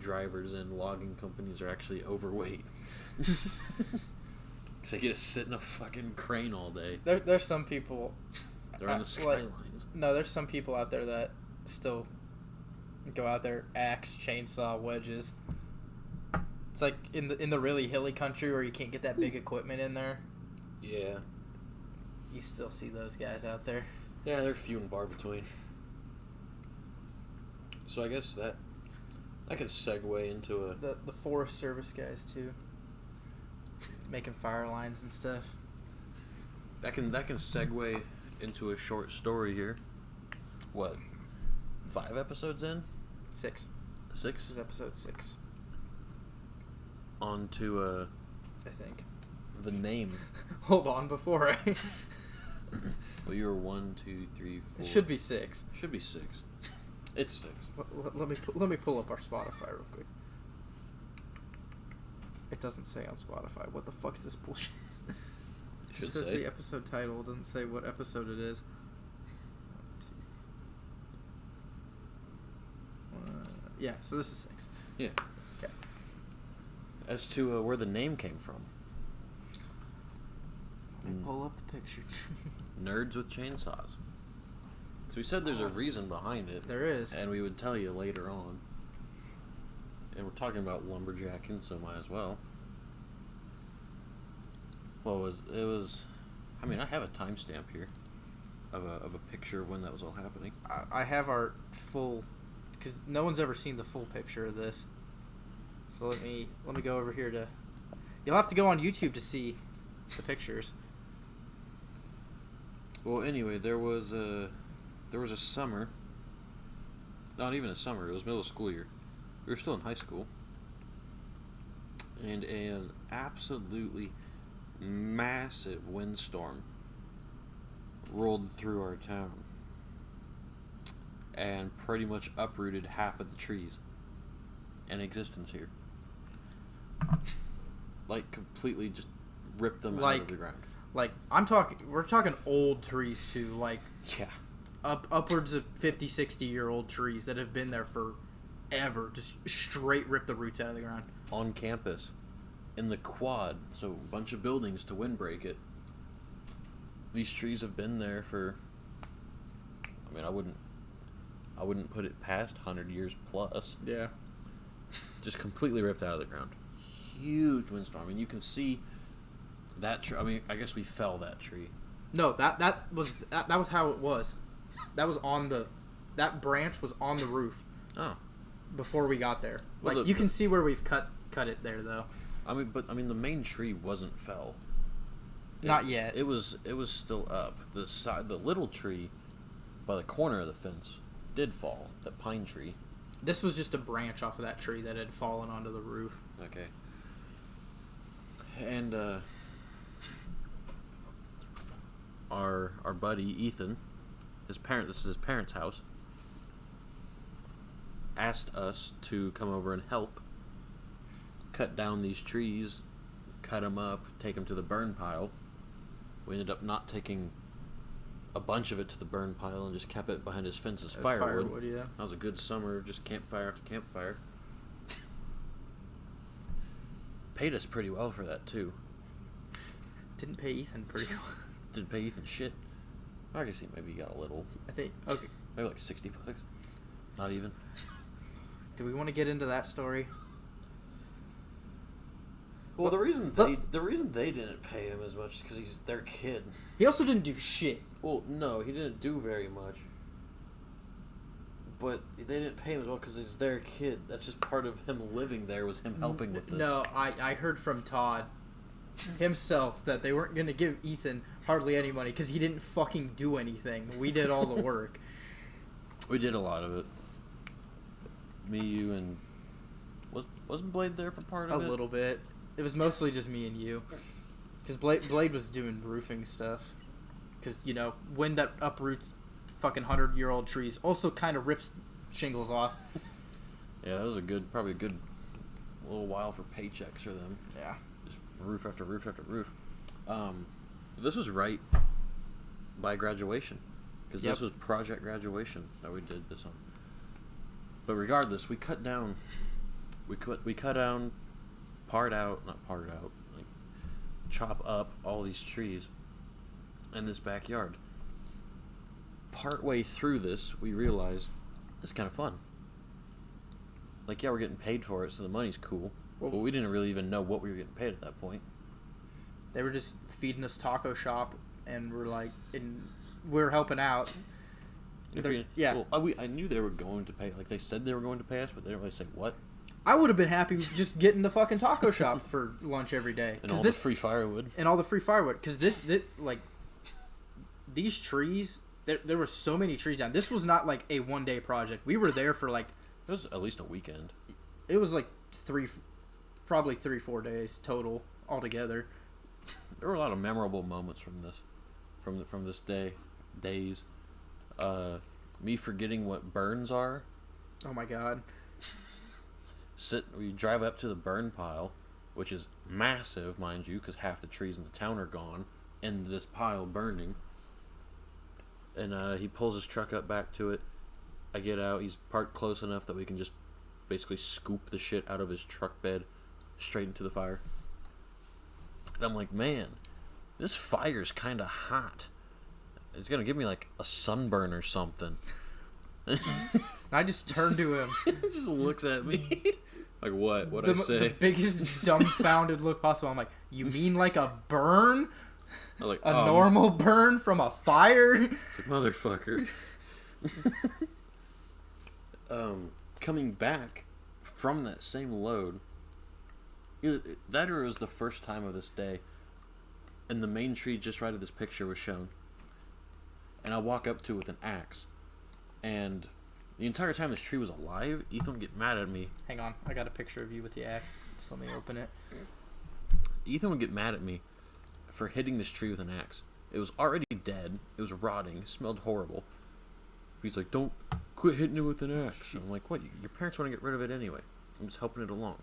Speaker 1: drivers and logging companies are actually overweight. Because they get to sit in a fucking crane all day.
Speaker 2: There's some people...
Speaker 1: They're on the skylines.
Speaker 2: There's some people out there that still go out there, axe, chainsaw, wedges. It's like in the really hilly country where you can't get that big equipment in there.
Speaker 1: Yeah.
Speaker 2: You still see those guys out there.
Speaker 1: Yeah, they're few and far between. So I guess that could segue into
Speaker 2: the Forest Service guys too, making fire lines and stuff.
Speaker 1: That can segue into a short story here. What? 5 episodes in?
Speaker 2: 6.
Speaker 1: 6?
Speaker 2: This is episode 6.
Speaker 1: On to
Speaker 2: I think.
Speaker 1: The name.
Speaker 2: Hold on, before I.
Speaker 1: Well, you were 1, 2, 3, 4.
Speaker 2: It should be 6.
Speaker 1: Should be 6. It's 6.
Speaker 2: Let me pull up our Spotify real quick. It doesn't say on Spotify. What the fuck's this bullshit? It
Speaker 1: Should
Speaker 2: says
Speaker 1: say.
Speaker 2: the episode title. It doesn't say what episode it is. Yeah, so this is 6.
Speaker 1: Yeah.
Speaker 2: Okay.
Speaker 1: As to where the name came from.
Speaker 2: Let me pull up the picture.
Speaker 1: Nerds with chainsaws. So we said there's a reason behind it.
Speaker 2: There is.
Speaker 1: And we would tell you later on. And we're talking about lumberjacking, so might as well. Well, it was I mean, I have a timestamp here of a picture of when that was all happening.
Speaker 2: I have our full, because no one's ever seen the full picture of this. So let me go over here to. You'll have to go on YouTube to see the pictures.
Speaker 1: Well, anyway, there was a summer. Not even a summer. It was middle of school year. We were still in high school. and an absolutely massive windstorm rolled through our town and pretty much uprooted half of the trees in existence here. Like, completely just ripped them out of the ground.
Speaker 2: Like, we're talking old trees too, like,
Speaker 1: Yeah.
Speaker 2: upwards of 50, 60-year-old trees that have been there forever, just straight rip the roots out of the ground.
Speaker 1: On campus, in the quad, so a bunch of buildings to windbreak it. These trees have been there for, I mean, I wouldn't put it past 100 years plus.
Speaker 2: Yeah.
Speaker 1: Just completely ripped out of the ground. Huge windstorm. I mean, you can see that tree. I mean, I guess we fell that tree.
Speaker 2: No, that was how it was. That branch was on the roof.
Speaker 1: Oh.
Speaker 2: Before we got there.
Speaker 1: Well,
Speaker 2: like, you can see where we've cut it there, though.
Speaker 1: I mean, the main tree wasn't fell.
Speaker 2: Not yet.
Speaker 1: It was still up. The little tree by the corner of the fence did fall. That pine tree.
Speaker 2: This was just a branch off of that tree that had fallen onto the roof.
Speaker 1: Okay. And our buddy Ethan, this is his parents' house, asked us to come over and help cut down these trees, cut them up, take them to the burn pile. We ended up not taking a bunch of it to the burn pile and just kept it behind his fence as firewood.
Speaker 2: Yeah.
Speaker 1: That was a good summer, just campfire after campfire. Paid us pretty well for that, too.
Speaker 2: Didn't pay Ethan pretty well.
Speaker 1: Didn't pay Ethan shit. I guess he maybe got a little.
Speaker 2: I think. Okay.
Speaker 1: Maybe like $60. Not even.
Speaker 2: Do we want to get into that story?
Speaker 1: Well, the reason they didn't pay him as much is because he's their kid.
Speaker 2: He also didn't do shit.
Speaker 1: Well, no, he didn't do very much. But they didn't pay him as well because he's their kid. That's just part of him living there, was him helping with this.
Speaker 2: No, I heard from Todd himself that they weren't going to give Ethan hardly any money because he didn't fucking do anything. We did all the work.
Speaker 1: We did a lot of it. Me, you, and... Wasn't Blade there for part of it?
Speaker 2: A little bit. It was mostly just me and you. Because Blade was doing roofing stuff. Because, wind that uproots fucking 100-year-old trees also kind of rips shingles off.
Speaker 1: Yeah, that was probably a good little while for paychecks for them.
Speaker 2: Yeah.
Speaker 1: Just roof after roof after roof. This was right by graduation. Because this was project graduation that we did this on. But regardless, we cut down, chop up all these trees in this backyard. Partway through this, we realized it's kind of fun. Like, yeah, we're getting paid for it, so the money's cool. But we didn't really even know what we were getting paid at that point.
Speaker 2: They were just feeding us taco shop, and we're helping out. Yeah.
Speaker 1: Well, I knew they were going to pay. Like, they said they were going to pay us, but they didn't really say what.
Speaker 2: I would have been happy with just getting the fucking taco shop for lunch every day.
Speaker 1: And all the free firewood.
Speaker 2: And all the free firewood. Because these trees, there were so many trees down. This was not like a one-day project. We were there for like...
Speaker 1: It was at least a weekend.
Speaker 2: It was like probably 3-4 days total altogether.
Speaker 1: There were a lot of memorable moments from this days. Me forgetting what burns are.
Speaker 2: Oh my god.
Speaker 1: We drive up to the burn pile, which is massive, mind you, because half the trees in the town are gone, and this pile burning. And he pulls his truck up back to it. I get out. He's parked close enough that we can just basically scoop the shit out of his truck bed straight into the fire. And I'm like, man, this fire's kind of hot. It's going to give me like a sunburn or something.
Speaker 2: I just turned to him.
Speaker 1: He just looks at me. Like, what? What'd I say?
Speaker 2: The biggest dumbfounded look possible. I'm like, you mean like a burn?
Speaker 1: I'm like,
Speaker 2: a normal burn from a fire?
Speaker 1: It's like, motherfucker. Coming back from that same load, that or it was the first time of this day, and the main tree just right of this picture was shown. And I walk up to it with an axe, and The entire time this tree was alive, Ethan would get mad at me.
Speaker 2: Hang on, I got a picture of you with the axe. Just let me open it.
Speaker 1: Ethan would get mad at me for hitting this tree with an axe. It was already dead. It was rotting. It smelled horrible. He's like, don't quit hitting it with an axe. I'm like, what? Your parents want to get rid of it anyway. I'm just helping it along.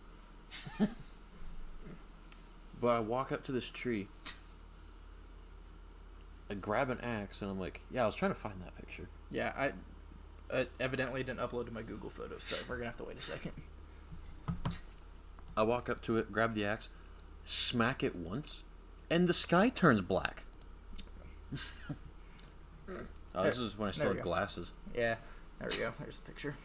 Speaker 1: But I walk up to this tree. I grab an axe, and I'm like, yeah, I was trying to find that picture.
Speaker 2: Yeah, I evidently didn't upload to my Google Photos, so we're going to have to wait a second.
Speaker 1: I walk up to it, grab the axe, smack it once, and the sky turns black. This is when I still had glasses.
Speaker 2: Yeah, there we go. There's the picture.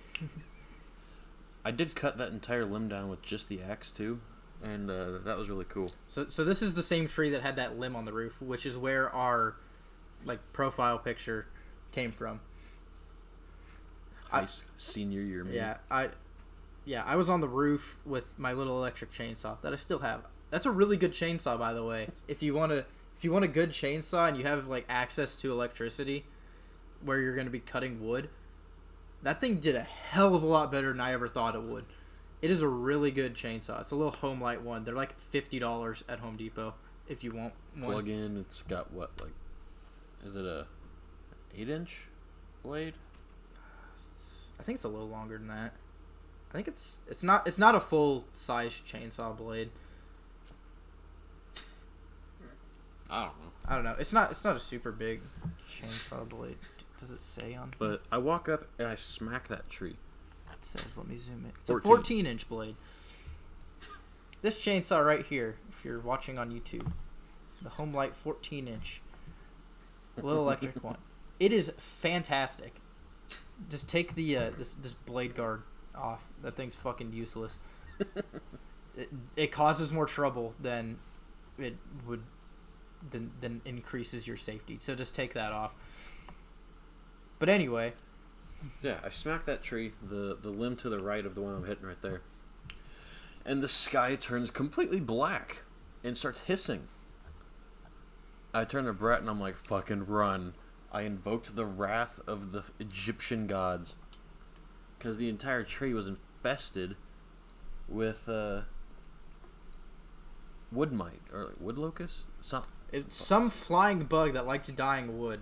Speaker 1: I did cut that entire limb down with just the axe, too, and that was really cool.
Speaker 2: So this is the same tree that had that limb on the roof, which is where our profile picture came from.
Speaker 1: Senior year, man.
Speaker 2: Yeah, I was on the roof with my little electric chainsaw that I still have. That's a really good chainsaw, by the way. If you want a good chainsaw and you have access to electricity, where you're going to be cutting wood, that thing did a hell of a lot better than I ever thought it would. It is a really good chainsaw. It's a little home light one. They're like $50 at Home Depot if you want one.
Speaker 1: Plug in. It's got what, is it a 8-inch blade?
Speaker 2: I think it's a little longer than that. I think it's not a full size chainsaw blade.
Speaker 1: I
Speaker 2: don't know. It's not a super big chainsaw blade. Does it say on?
Speaker 1: But I walk up and I smack that tree.
Speaker 2: It says, let me zoom in. It's
Speaker 1: 14.
Speaker 2: a 14-inch blade. This chainsaw right here, if you're watching on YouTube, the Homelight 14-inch little electric one. It is fantastic. Just take the this blade guard off. That thing's fucking useless. It causes more trouble than it would than increases your safety. So just take that off. But anyway,
Speaker 1: yeah, I smack that tree, the limb to the right of the one I'm hitting right there, and the sky turns completely black and starts hissing. I turn to Brett and I'm like, fucking run. I invoked the wrath of the Egyptian gods because the entire tree was infested with wood mite or wood locust.
Speaker 2: It's some flying bug that likes dying wood.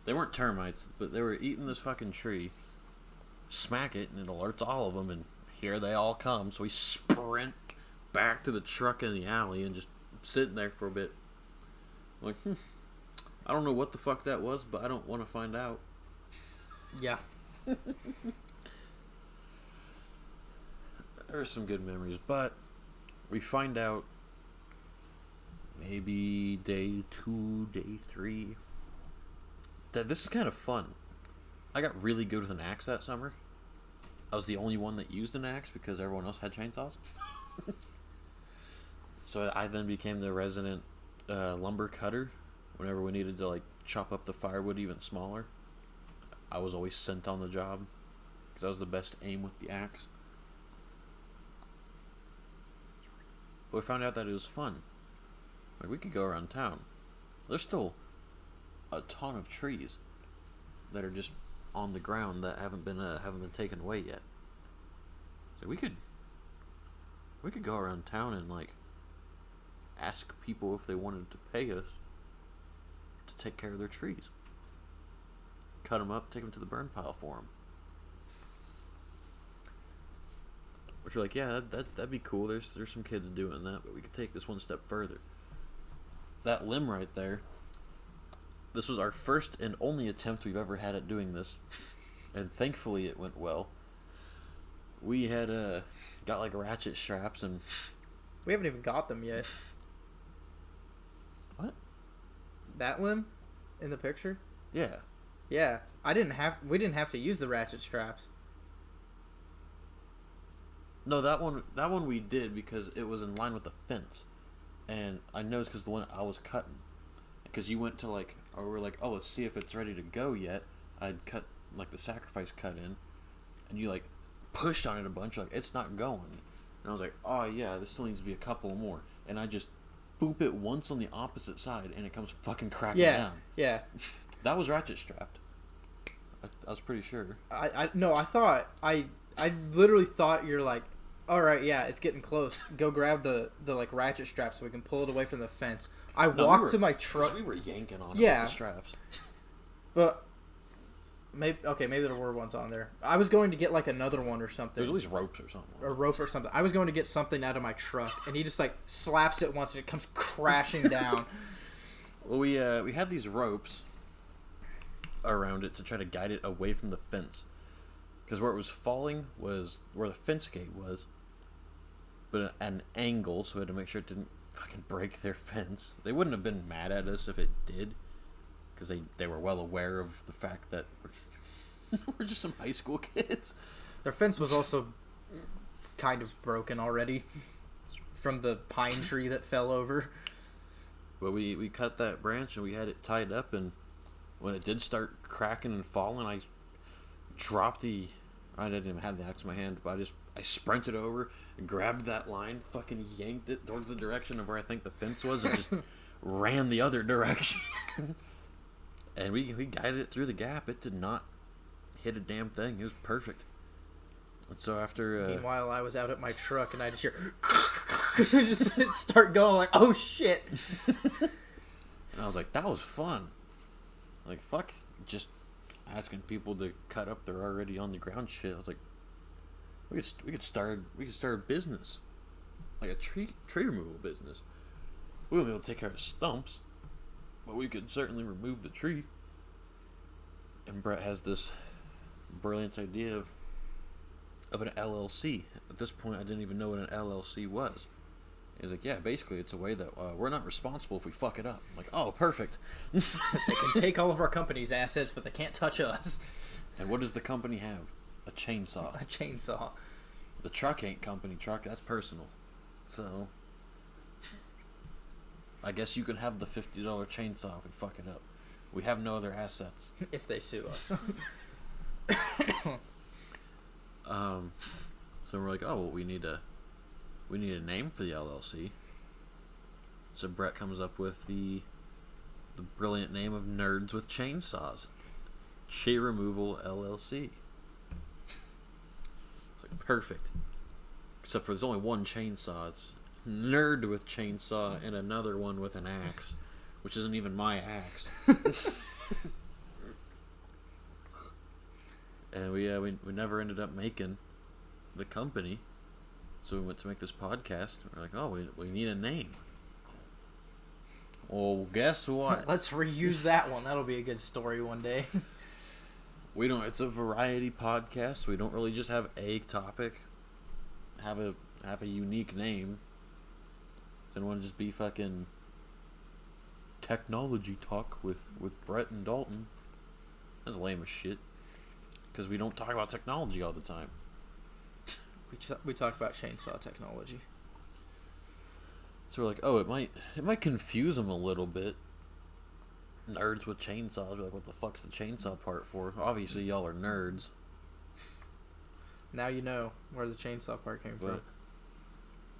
Speaker 1: They weren't termites, but they were eating this fucking tree. Smack it, and it alerts all of them, and here they all come. So we sprint back to the truck in the alley and just sitting there for a bit. Like, I don't know what the fuck that was, but I don't want to find out.
Speaker 2: Yeah.
Speaker 1: There are some good memories, but we find out maybe day 2, day 3... that this is kind of fun. I got really good with an axe that summer. I was the only one that used an axe because everyone else had chainsaws. So I then became the resident lumber cutter. Whenever we needed to chop up the firewood even smaller, I was always sent on the job because I was the best aim with the axe. But we found out that it was fun. We could go around town. There's still a ton of trees that are just on the ground that haven't been taken away yet. So we could go around town and ask people if they wanted to pay us to take care of their trees. Cut them up, take them to the burn pile for them. Which are like, yeah, that'd be cool. There's some kids doing that, but we could take this one step further. That limb right there. This was our first and only attempt we've ever had at doing this, and thankfully it went well. We had got ratchet straps and
Speaker 2: we haven't even got them yet.
Speaker 1: What?
Speaker 2: That limb in the picture?
Speaker 1: Yeah.
Speaker 2: Yeah, we didn't have to use the ratchet straps.
Speaker 1: No, that one we did because it was in line with the fence, and I know it's because the one I was cutting, because you went to or we're like, oh, let's see if it's ready to go yet. I'd cut the sacrifice cut in, and you pushed on it a bunch, it's not going, and I was like, oh yeah, this still needs to be a couple more, and I just boop it once on the opposite side, and it comes fucking cracking down.
Speaker 2: Yeah.
Speaker 1: That was ratchet strapped. I was pretty sure.
Speaker 2: I literally thought you're like, all right, yeah, it's getting close. Go grab the like ratchet strap so we can pull it away from the fence. I walked to my truck.
Speaker 1: We were yanking on it
Speaker 2: Yeah.
Speaker 1: with the straps.
Speaker 2: But maybe there were ones on there. I was going to get like another one or something.
Speaker 1: There's at least ropes or something.
Speaker 2: A rope or something. I was going to get something out of my truck, and he just like slaps it once, and it comes crashing down.
Speaker 1: Well, we had these ropes around it to try to guide it away from the fence, because where it was falling was where the fence gate was, but at an angle, so we had to make sure it didn't fucking break their fence. They wouldn't have been mad at us if it did, because they were well aware of the fact that we're just some high school kids.
Speaker 2: Their fence was also kind of broken already from the pine tree that fell over.
Speaker 1: But we cut that branch and we had it tied up, and when it did start cracking and falling, I dropped I didn't even have the axe in my hand, but I sprinted over and grabbed that line, fucking yanked it towards the direction of where I think the fence was, and just ran the other direction. And we guided it through the gap. It did not hit a damn thing. It was perfect. And so after...
Speaker 2: Meanwhile, I was out at my truck, and I just hear... just start going like, oh, shit.
Speaker 1: And I was like, that was fun. Like, fuck just asking people to cut up their already on the ground shit. I was like, we could start a business. Like a tree removal business. We wouldn't be able to take care of stumps, but we could certainly remove the tree. And Brett has this brilliant idea of an LLC. At this point, I didn't even know what an LLC was. He's like, yeah, basically, it's a way that we're not responsible if we fuck it up. I'm like, oh, perfect.
Speaker 2: They can take all of our company's assets, but they can't touch us.
Speaker 1: And what does the company have? A chainsaw.
Speaker 2: A chainsaw.
Speaker 1: The truck ain't company truck. That's personal. So, I guess you can have the $50 chainsaw if we fuck it up. We have no other assets.
Speaker 2: If they sue us.
Speaker 1: So we're like, oh, well, we need a name for the LLC. So Brett comes up with the brilliant name of Nerds with Chainsaws. Tree Removal LLC. It's like, perfect. Except for there's only one chainsaw. It's Nerd with Chainsaw and another one with an axe, which isn't even my axe. And we never ended up making the company. So we went to make this podcast. We're like, oh, we need a name. Well, guess what?
Speaker 2: Let's reuse that one. That'll be a good story one day.
Speaker 1: We don't. It's a variety podcast. We don't really just have a topic. Have a unique name. Didn't want to just be fucking technology talk with Brett and Dalton. That's lame as shit. Because we don't talk about technology all the time.
Speaker 2: We talk about chainsaw technology.
Speaker 1: So we're like, oh, it might confuse them a little bit. Nerds with chainsaws. We're like, what the fuck's the chainsaw part for? Obviously, y'all are nerds.
Speaker 2: Now you know where the chainsaw part came from.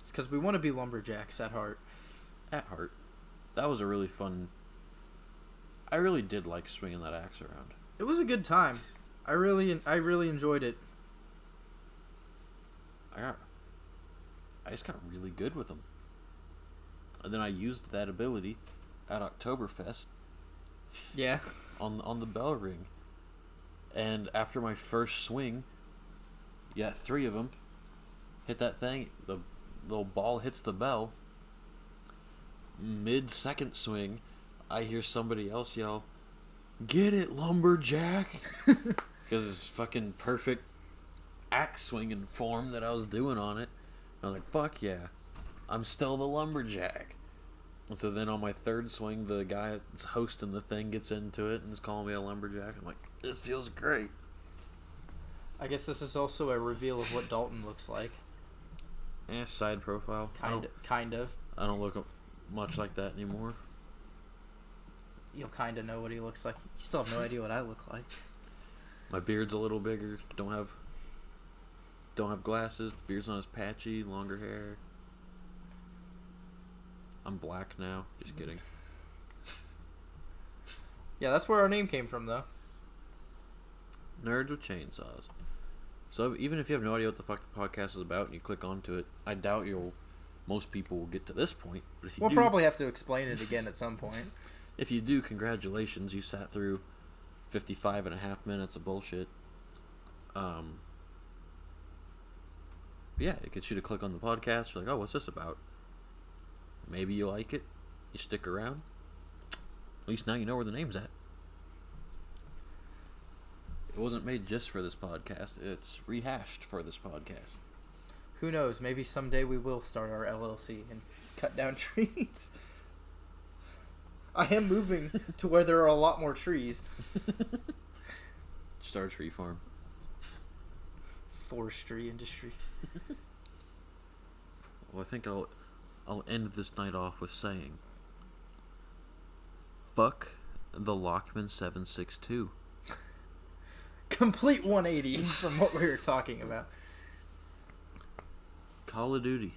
Speaker 2: It's because we want to be lumberjacks at heart.
Speaker 1: At heart. That was a really fun... I really did like swinging that axe around.
Speaker 2: It was a good time. I really enjoyed it.
Speaker 1: I just got really good with them. And then I used that ability at Oktoberfest.
Speaker 2: Yeah.
Speaker 1: On the bell ring. And after my first swing, you got 3 of them. Hit that thing. The little ball hits the bell. Mid-second swing, I hear somebody else yell, "Get it, lumberjack!" Because it's fucking perfect axe swinging form that I was doing on it. I was like, fuck yeah, I'm still the lumberjack. And so then on my 3rd swing, the guy that's hosting the thing gets into it and is calling me a lumberjack. I'm like, this feels great.
Speaker 2: I guess this is also a reveal of what Dalton looks like.
Speaker 1: Side profile.
Speaker 2: Kind of.
Speaker 1: I don't look much like that anymore.
Speaker 2: You'll kind of know what he looks like. You still have no idea what I look like.
Speaker 1: My beard's a little bigger. Don't have glasses. The beard's not as patchy. Longer hair. I'm black now. Just kidding.
Speaker 2: Yeah, that's where our name came from, though.
Speaker 1: Nerds with chainsaws. So even if you have no idea what the fuck the podcast is about and you click onto it, I doubt most people will get to this point. But if you
Speaker 2: We'll
Speaker 1: do,
Speaker 2: probably have to explain it again at some point.
Speaker 1: if you do, congratulations, you sat through 55 and a half minutes of bullshit. Yeah, it gets you to click on the podcast. You're like, oh, what's this about? Maybe you like it. You stick around. At least now you know where the name's at. It wasn't made just for this podcast. It's rehashed for this podcast.
Speaker 2: Who knows? Maybe someday we will start our LLC and cut down trees. I am moving to where there are a lot more trees.
Speaker 1: Start a tree farm.
Speaker 2: Forestry industry.
Speaker 1: Well, I think I'll end this night off with saying, fuck the Lockman 762.
Speaker 2: Complete 180 from what we were talking about.
Speaker 1: Call of Duty.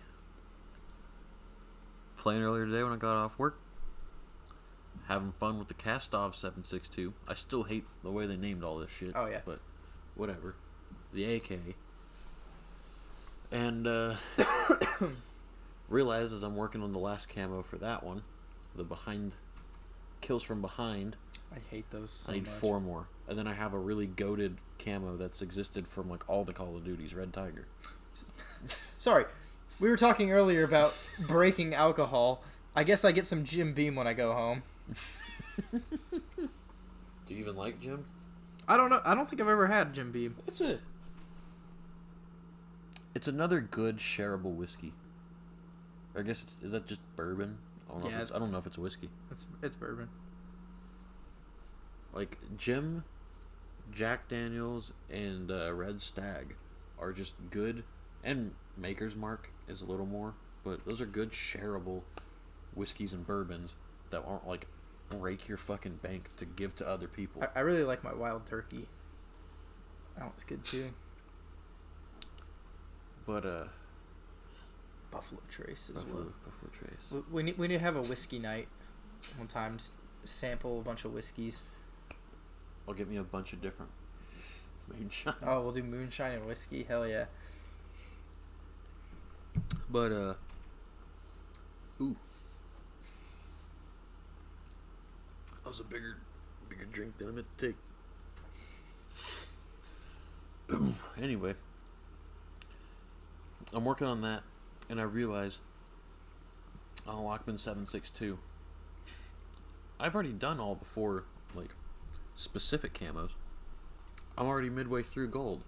Speaker 1: Playing earlier today when I got off work. Having fun with the Cast-Off 762. I still hate the way they named all this shit.
Speaker 2: Oh, yeah.
Speaker 1: But whatever. The AK. And realize as I'm working on the last camo for that one, the behind kills from behind.
Speaker 2: I hate those so
Speaker 1: I need
Speaker 2: much.
Speaker 1: 4 more. And then I have a really goated camo that's existed from like all the Call of Duties. Red Tiger.
Speaker 2: Sorry, we were talking earlier about breaking alcohol. I guess I get some Jim Beam when I go home.
Speaker 1: Do you even like Jim?
Speaker 2: I don't know. I don't think I've ever had Jim Beam.
Speaker 1: It's another good shareable whiskey. I guess is that just bourbon? I don't know if it's whiskey.
Speaker 2: It's bourbon.
Speaker 1: Like Jim, Jack Daniels, and Red Stag are just good, and Maker's Mark is a little more, but those are good shareable whiskeys and bourbons that aren't like break your fucking bank to give to other people.
Speaker 2: I really like my Wild Turkey. That was good too.
Speaker 1: But
Speaker 2: Buffalo Trace as
Speaker 1: Buffalo
Speaker 2: well.
Speaker 1: Trace.
Speaker 2: We need to have a whiskey night one time. Just sample a bunch of whiskeys.
Speaker 1: I'll get me a bunch of different moonshine.
Speaker 2: Oh, we'll do moonshine and whiskey. Hell yeah.
Speaker 1: But ooh, that was a bigger drink than I meant to take. Anyway, I'm working on that, and I realize on Lockman 762, I've already done all the 4 like specific camos. I'm already midway through gold.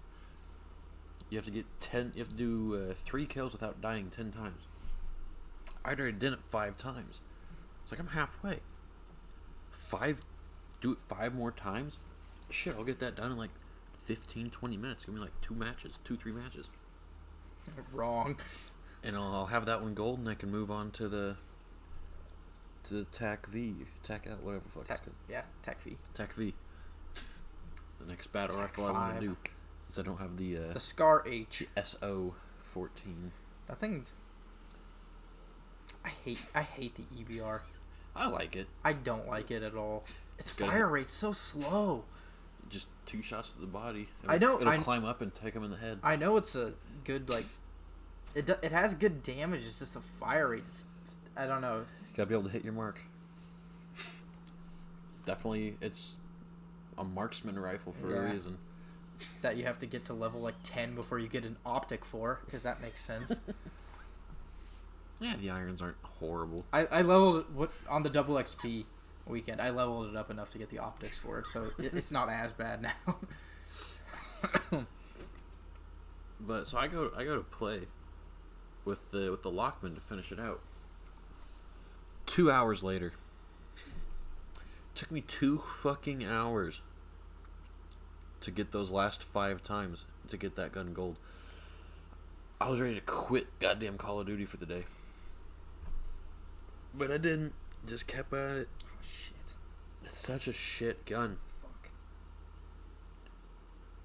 Speaker 1: You have to get 10. You have to do 3 kills without dying 10 times. I already did it 5 times. It's like I'm halfway. Do it 5 more times. Shit, I'll get that done in like 15, 20 minutes. It's gonna be like 2 matches, 2-3 matches.
Speaker 2: Wrong.
Speaker 1: And I'll have that one gold, and I can move on to the TAC V, TAC out, whatever the fuck it's called.
Speaker 2: Yeah, TAC V.
Speaker 1: TAC V. The next battle
Speaker 2: TAC
Speaker 1: rifle I want
Speaker 2: 5.
Speaker 1: to do, since I don't have the
Speaker 2: Scar H.
Speaker 1: SO-14.
Speaker 2: That thing's. I hate the EBR.
Speaker 1: I like it.
Speaker 2: I don't like it at all. Its
Speaker 1: Good.
Speaker 2: fire rate's so slow.
Speaker 1: Just 2 shots to the body.
Speaker 2: I know.
Speaker 1: It'll climb up and take him in the head.
Speaker 2: I know it's a good like. It has good damage. It's just the fire rate. I don't know.
Speaker 1: You gotta be able to hit your mark. Definitely, it's a marksman rifle for a reason.
Speaker 2: That you have to get to level like 10 before you get an optic for, because that makes sense.
Speaker 1: Yeah, the irons aren't horrible.
Speaker 2: I leveled it on the double XP weekend. I leveled it up enough to get the optics for it, so it's not as bad now.
Speaker 1: But so I go to play with the Lockman to finish it out. 2 hours later. Took me 2 fucking hours to get those last 5 times to get that gun gold. I was ready to quit goddamn Call of Duty for the day. But I didn't. Just kept at it.
Speaker 2: Oh, shit.
Speaker 1: It's such a shit gun.
Speaker 2: Fuck.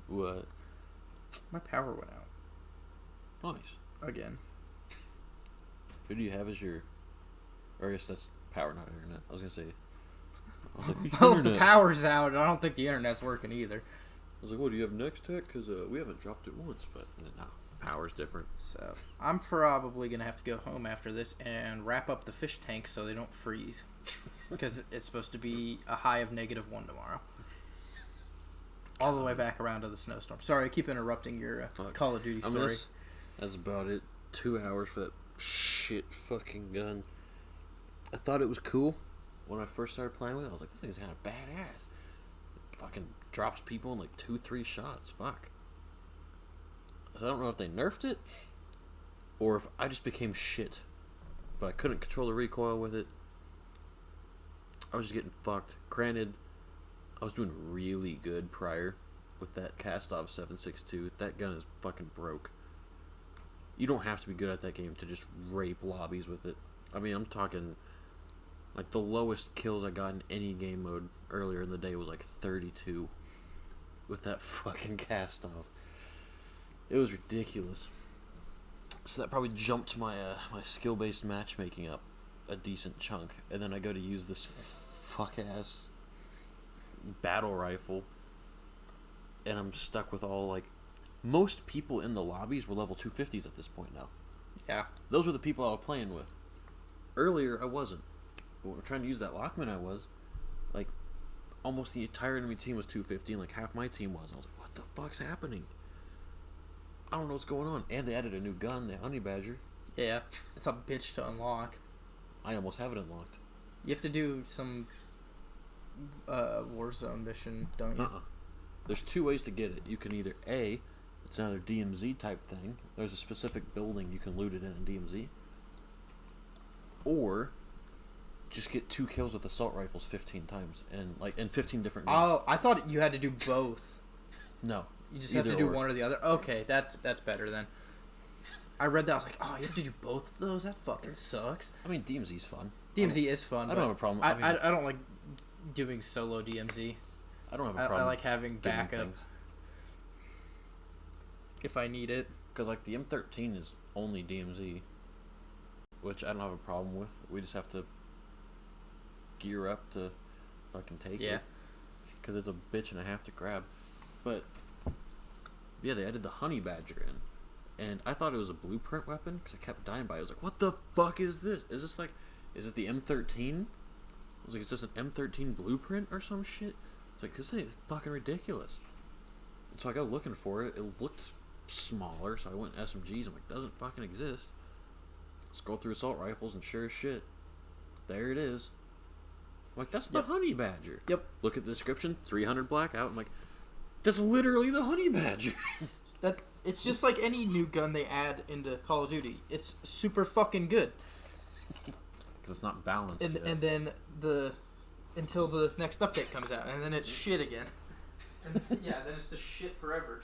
Speaker 1: What?
Speaker 2: My power went out.
Speaker 1: Nice.
Speaker 2: Again.
Speaker 1: Who do you have as your... Or I guess that's power, not internet. I was going to say... I was like,
Speaker 2: Well, if the power's out, I don't think the internet's working either.
Speaker 1: was like, "What do you have next tech? Because we haven't dropped it once." But no, power's different.
Speaker 2: So I'm probably gonna have to go home after this and wrap up the fish tanks so they don't freeze, because it's supposed to be a high of -1 tomorrow. All the way back around to the snowstorm. Sorry, I keep interrupting your Call of Duty story.
Speaker 1: That's about it. 2 hours for that shit fucking gun. I thought it was cool when I first started playing with it. I was like, this thing's kind of badass. It fucking drops people in like 2-3 shots. Fuck. So I don't know if they nerfed it or if I just became shit. But I couldn't control the recoil with it. I was just getting fucked. Granted, I was doing really good prior with that cast-off 7.62. That gun is fucking broke. You don't have to be good at that game to just rape lobbies with it. I mean, I'm talking, like, the lowest kills I got in any game mode earlier in the day was like 32 with that fucking cast-off. It was ridiculous. So that probably jumped my my skill-based matchmaking up a decent chunk. And then I go to use this fuck-ass battle rifle, and I'm stuck with all, like, most people in the lobbies were level 250s at this point now.
Speaker 2: Yeah.
Speaker 1: Those were the people I was playing with. Earlier, I wasn't. But when we were trying to use that Lockman, I was. Like, almost the entire enemy team was 250, and like half my team was. I was like, what the fuck's happening? I don't know what's going on. And they added a new gun, the Honey Badger.
Speaker 2: Yeah. It's a bitch to unlock.
Speaker 1: I almost have it unlocked.
Speaker 2: You have to do some Warzone mission, don't you?
Speaker 1: There's 2 ways to get it. You can either A, it's another DMZ type thing. There's a specific building you can loot it in DMZ. Or just get 2 kills with assault rifles 15 times and like in 15 different games.
Speaker 2: Oh, I thought you had to do both.
Speaker 1: No.
Speaker 2: You just have to do one or the other. Okay, that's better then. I read that, I was like, oh, you have to do both of those? That fucking sucks.
Speaker 1: I mean, DMZ's fun.
Speaker 2: DMZ is fun.
Speaker 1: I don't have a problem.
Speaker 2: I don't like doing solo DMZ.
Speaker 1: I don't have a problem.
Speaker 2: I like having backup if I need it.
Speaker 1: Because, like, the M13 is only DMZ, which I don't have a problem with. We just have to gear up to fucking take it. Because it's a bitch and a half to grab. But, yeah, they added the Honey Badger in. And I thought it was a blueprint weapon because I kept dying by it. I was like, what the fuck is this? Is this like, is it the M13? I was like, is this an M13 blueprint or some shit? It's like, this thing is fucking ridiculous. And so I go looking for it. It looked smaller, so I went SMGs. I'm like, doesn't fucking exist. Scroll through assault rifles, and sure as shit, there it is. I'm like, that's the Honey Badger.
Speaker 2: Yep.
Speaker 1: Look at the description, 300 blackout. I'm like, that's literally the Honey Badger.
Speaker 2: It's just like any new gun they add into Call of Duty. It's super fucking good.
Speaker 1: Because it's not balanced.
Speaker 2: And then until the next update comes out, and then it's shit again. And yeah, then it's just shit forever.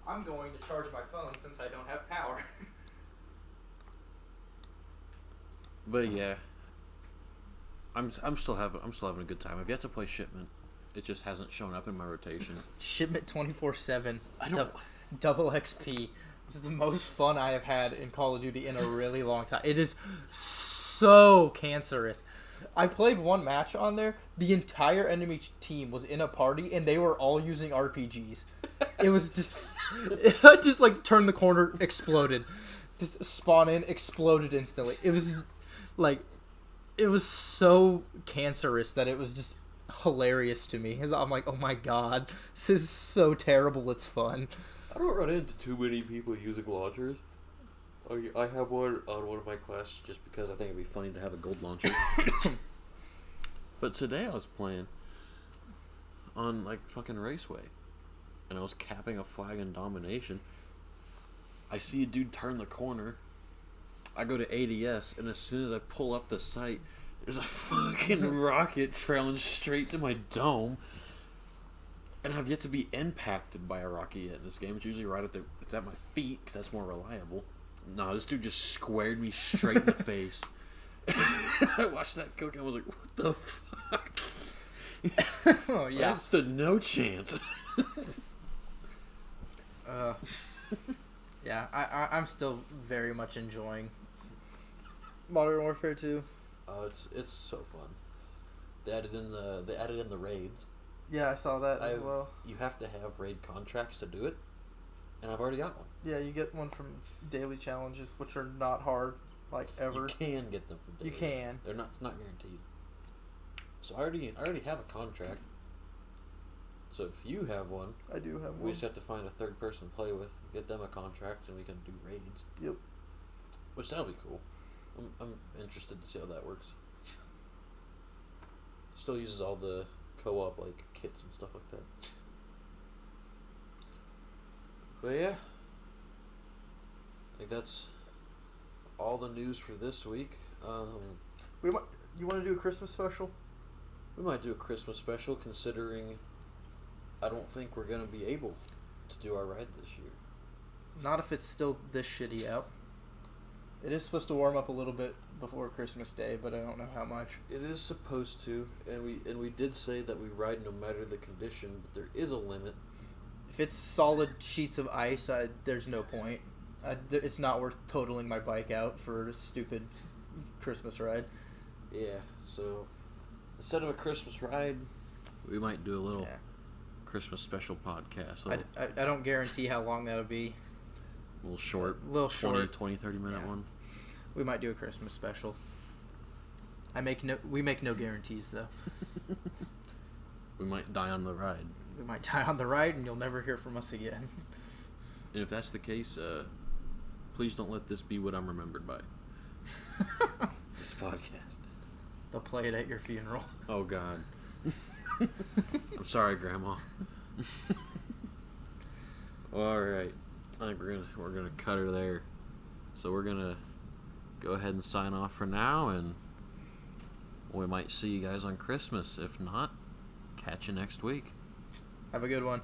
Speaker 2: I'm going to charge my phone since I don't have power.
Speaker 1: But yeah, I'm still having a good time. I've yet to play Shipment. It just hasn't shown up in my rotation.
Speaker 2: Shipment 24/7.
Speaker 1: I don't.
Speaker 2: Double XP. It's the most fun I have had in Call of Duty in a really long time. It is so cancerous. I played one match on there. The entire enemy team was in a party, and they were all using RPGs. It was just like turn the corner, exploded. Just spawn in, exploded instantly. It was like, it was so cancerous that it was just hilarious to me. I'm like, oh my god, this is so terrible. It's fun.
Speaker 1: I don't run into too many people using launchers. I have one on one of my classes just because I think it'd be funny to have a gold launcher. But today I was playing on, like, fucking Raceway, and I was capping a flag in domination. I see a dude turn the corner. I go to ADS, and as soon as I pull up the sight, there's a fucking rocket trailing straight to my dome. And I've yet to be impacted by a rocket yet in this game. It's usually right at it's at my feet, because that's more reliable. No, this dude just squared me straight in the face. I watched that cook and I was like, what the fuck?
Speaker 2: Oh, yeah.
Speaker 1: I stood no chance.
Speaker 2: Yeah, I'm still very much enjoying Modern Warfare 2.
Speaker 1: Oh, it's so fun. They added in the raids.
Speaker 2: Yeah, I saw that as well.
Speaker 1: You have to have raid contracts to do it, and I've already got one.
Speaker 2: Yeah, you get one from daily challenges, which are not hard, like, ever.
Speaker 1: You can get them from daily.
Speaker 2: You can.
Speaker 1: They're not. It's not guaranteed. So I already have a contract. So if you have one,
Speaker 2: I do have one.
Speaker 1: we just have to find a third person to play with, get them a contract, and we can do raids.
Speaker 2: Yep.
Speaker 1: Which that'll be cool. I'm interested to see how that works. Still uses all the co-op like kits and stuff like that. But yeah, I think that's all the news for this week.
Speaker 2: You want to do a Christmas special?
Speaker 1: We might do a Christmas special, considering I don't think we're gonna be able to do our ride this year.
Speaker 2: Not if it's still this shitty out. It is supposed to warm up a little bit before Christmas Day, but I don't know how much.
Speaker 1: It is supposed to, and we did say that we ride no matter the condition, but there is a limit.
Speaker 2: If it's solid sheets of ice, there's no point. It's not worth totaling my bike out for a stupid Christmas ride.
Speaker 1: Yeah, so instead of a Christmas ride, we might do a little Christmas special podcast.
Speaker 2: I don't guarantee how long that'll be.
Speaker 1: A little short. 20, 30 minute one.
Speaker 2: We might do a Christmas special. We make no guarantees, though.
Speaker 1: We might die on the ride.
Speaker 2: We might die on the ride, and you'll never hear from us again.
Speaker 1: And if that's the case, please don't let this be what I'm remembered by. This podcast.
Speaker 2: They'll play it at your funeral.
Speaker 1: Oh, God. I'm sorry, Grandma. All right. I think we're gonna cut her there. So we're gonna go ahead and sign off for now, and we might see you guys on Christmas. If not, catch you next week.
Speaker 2: Have a good one.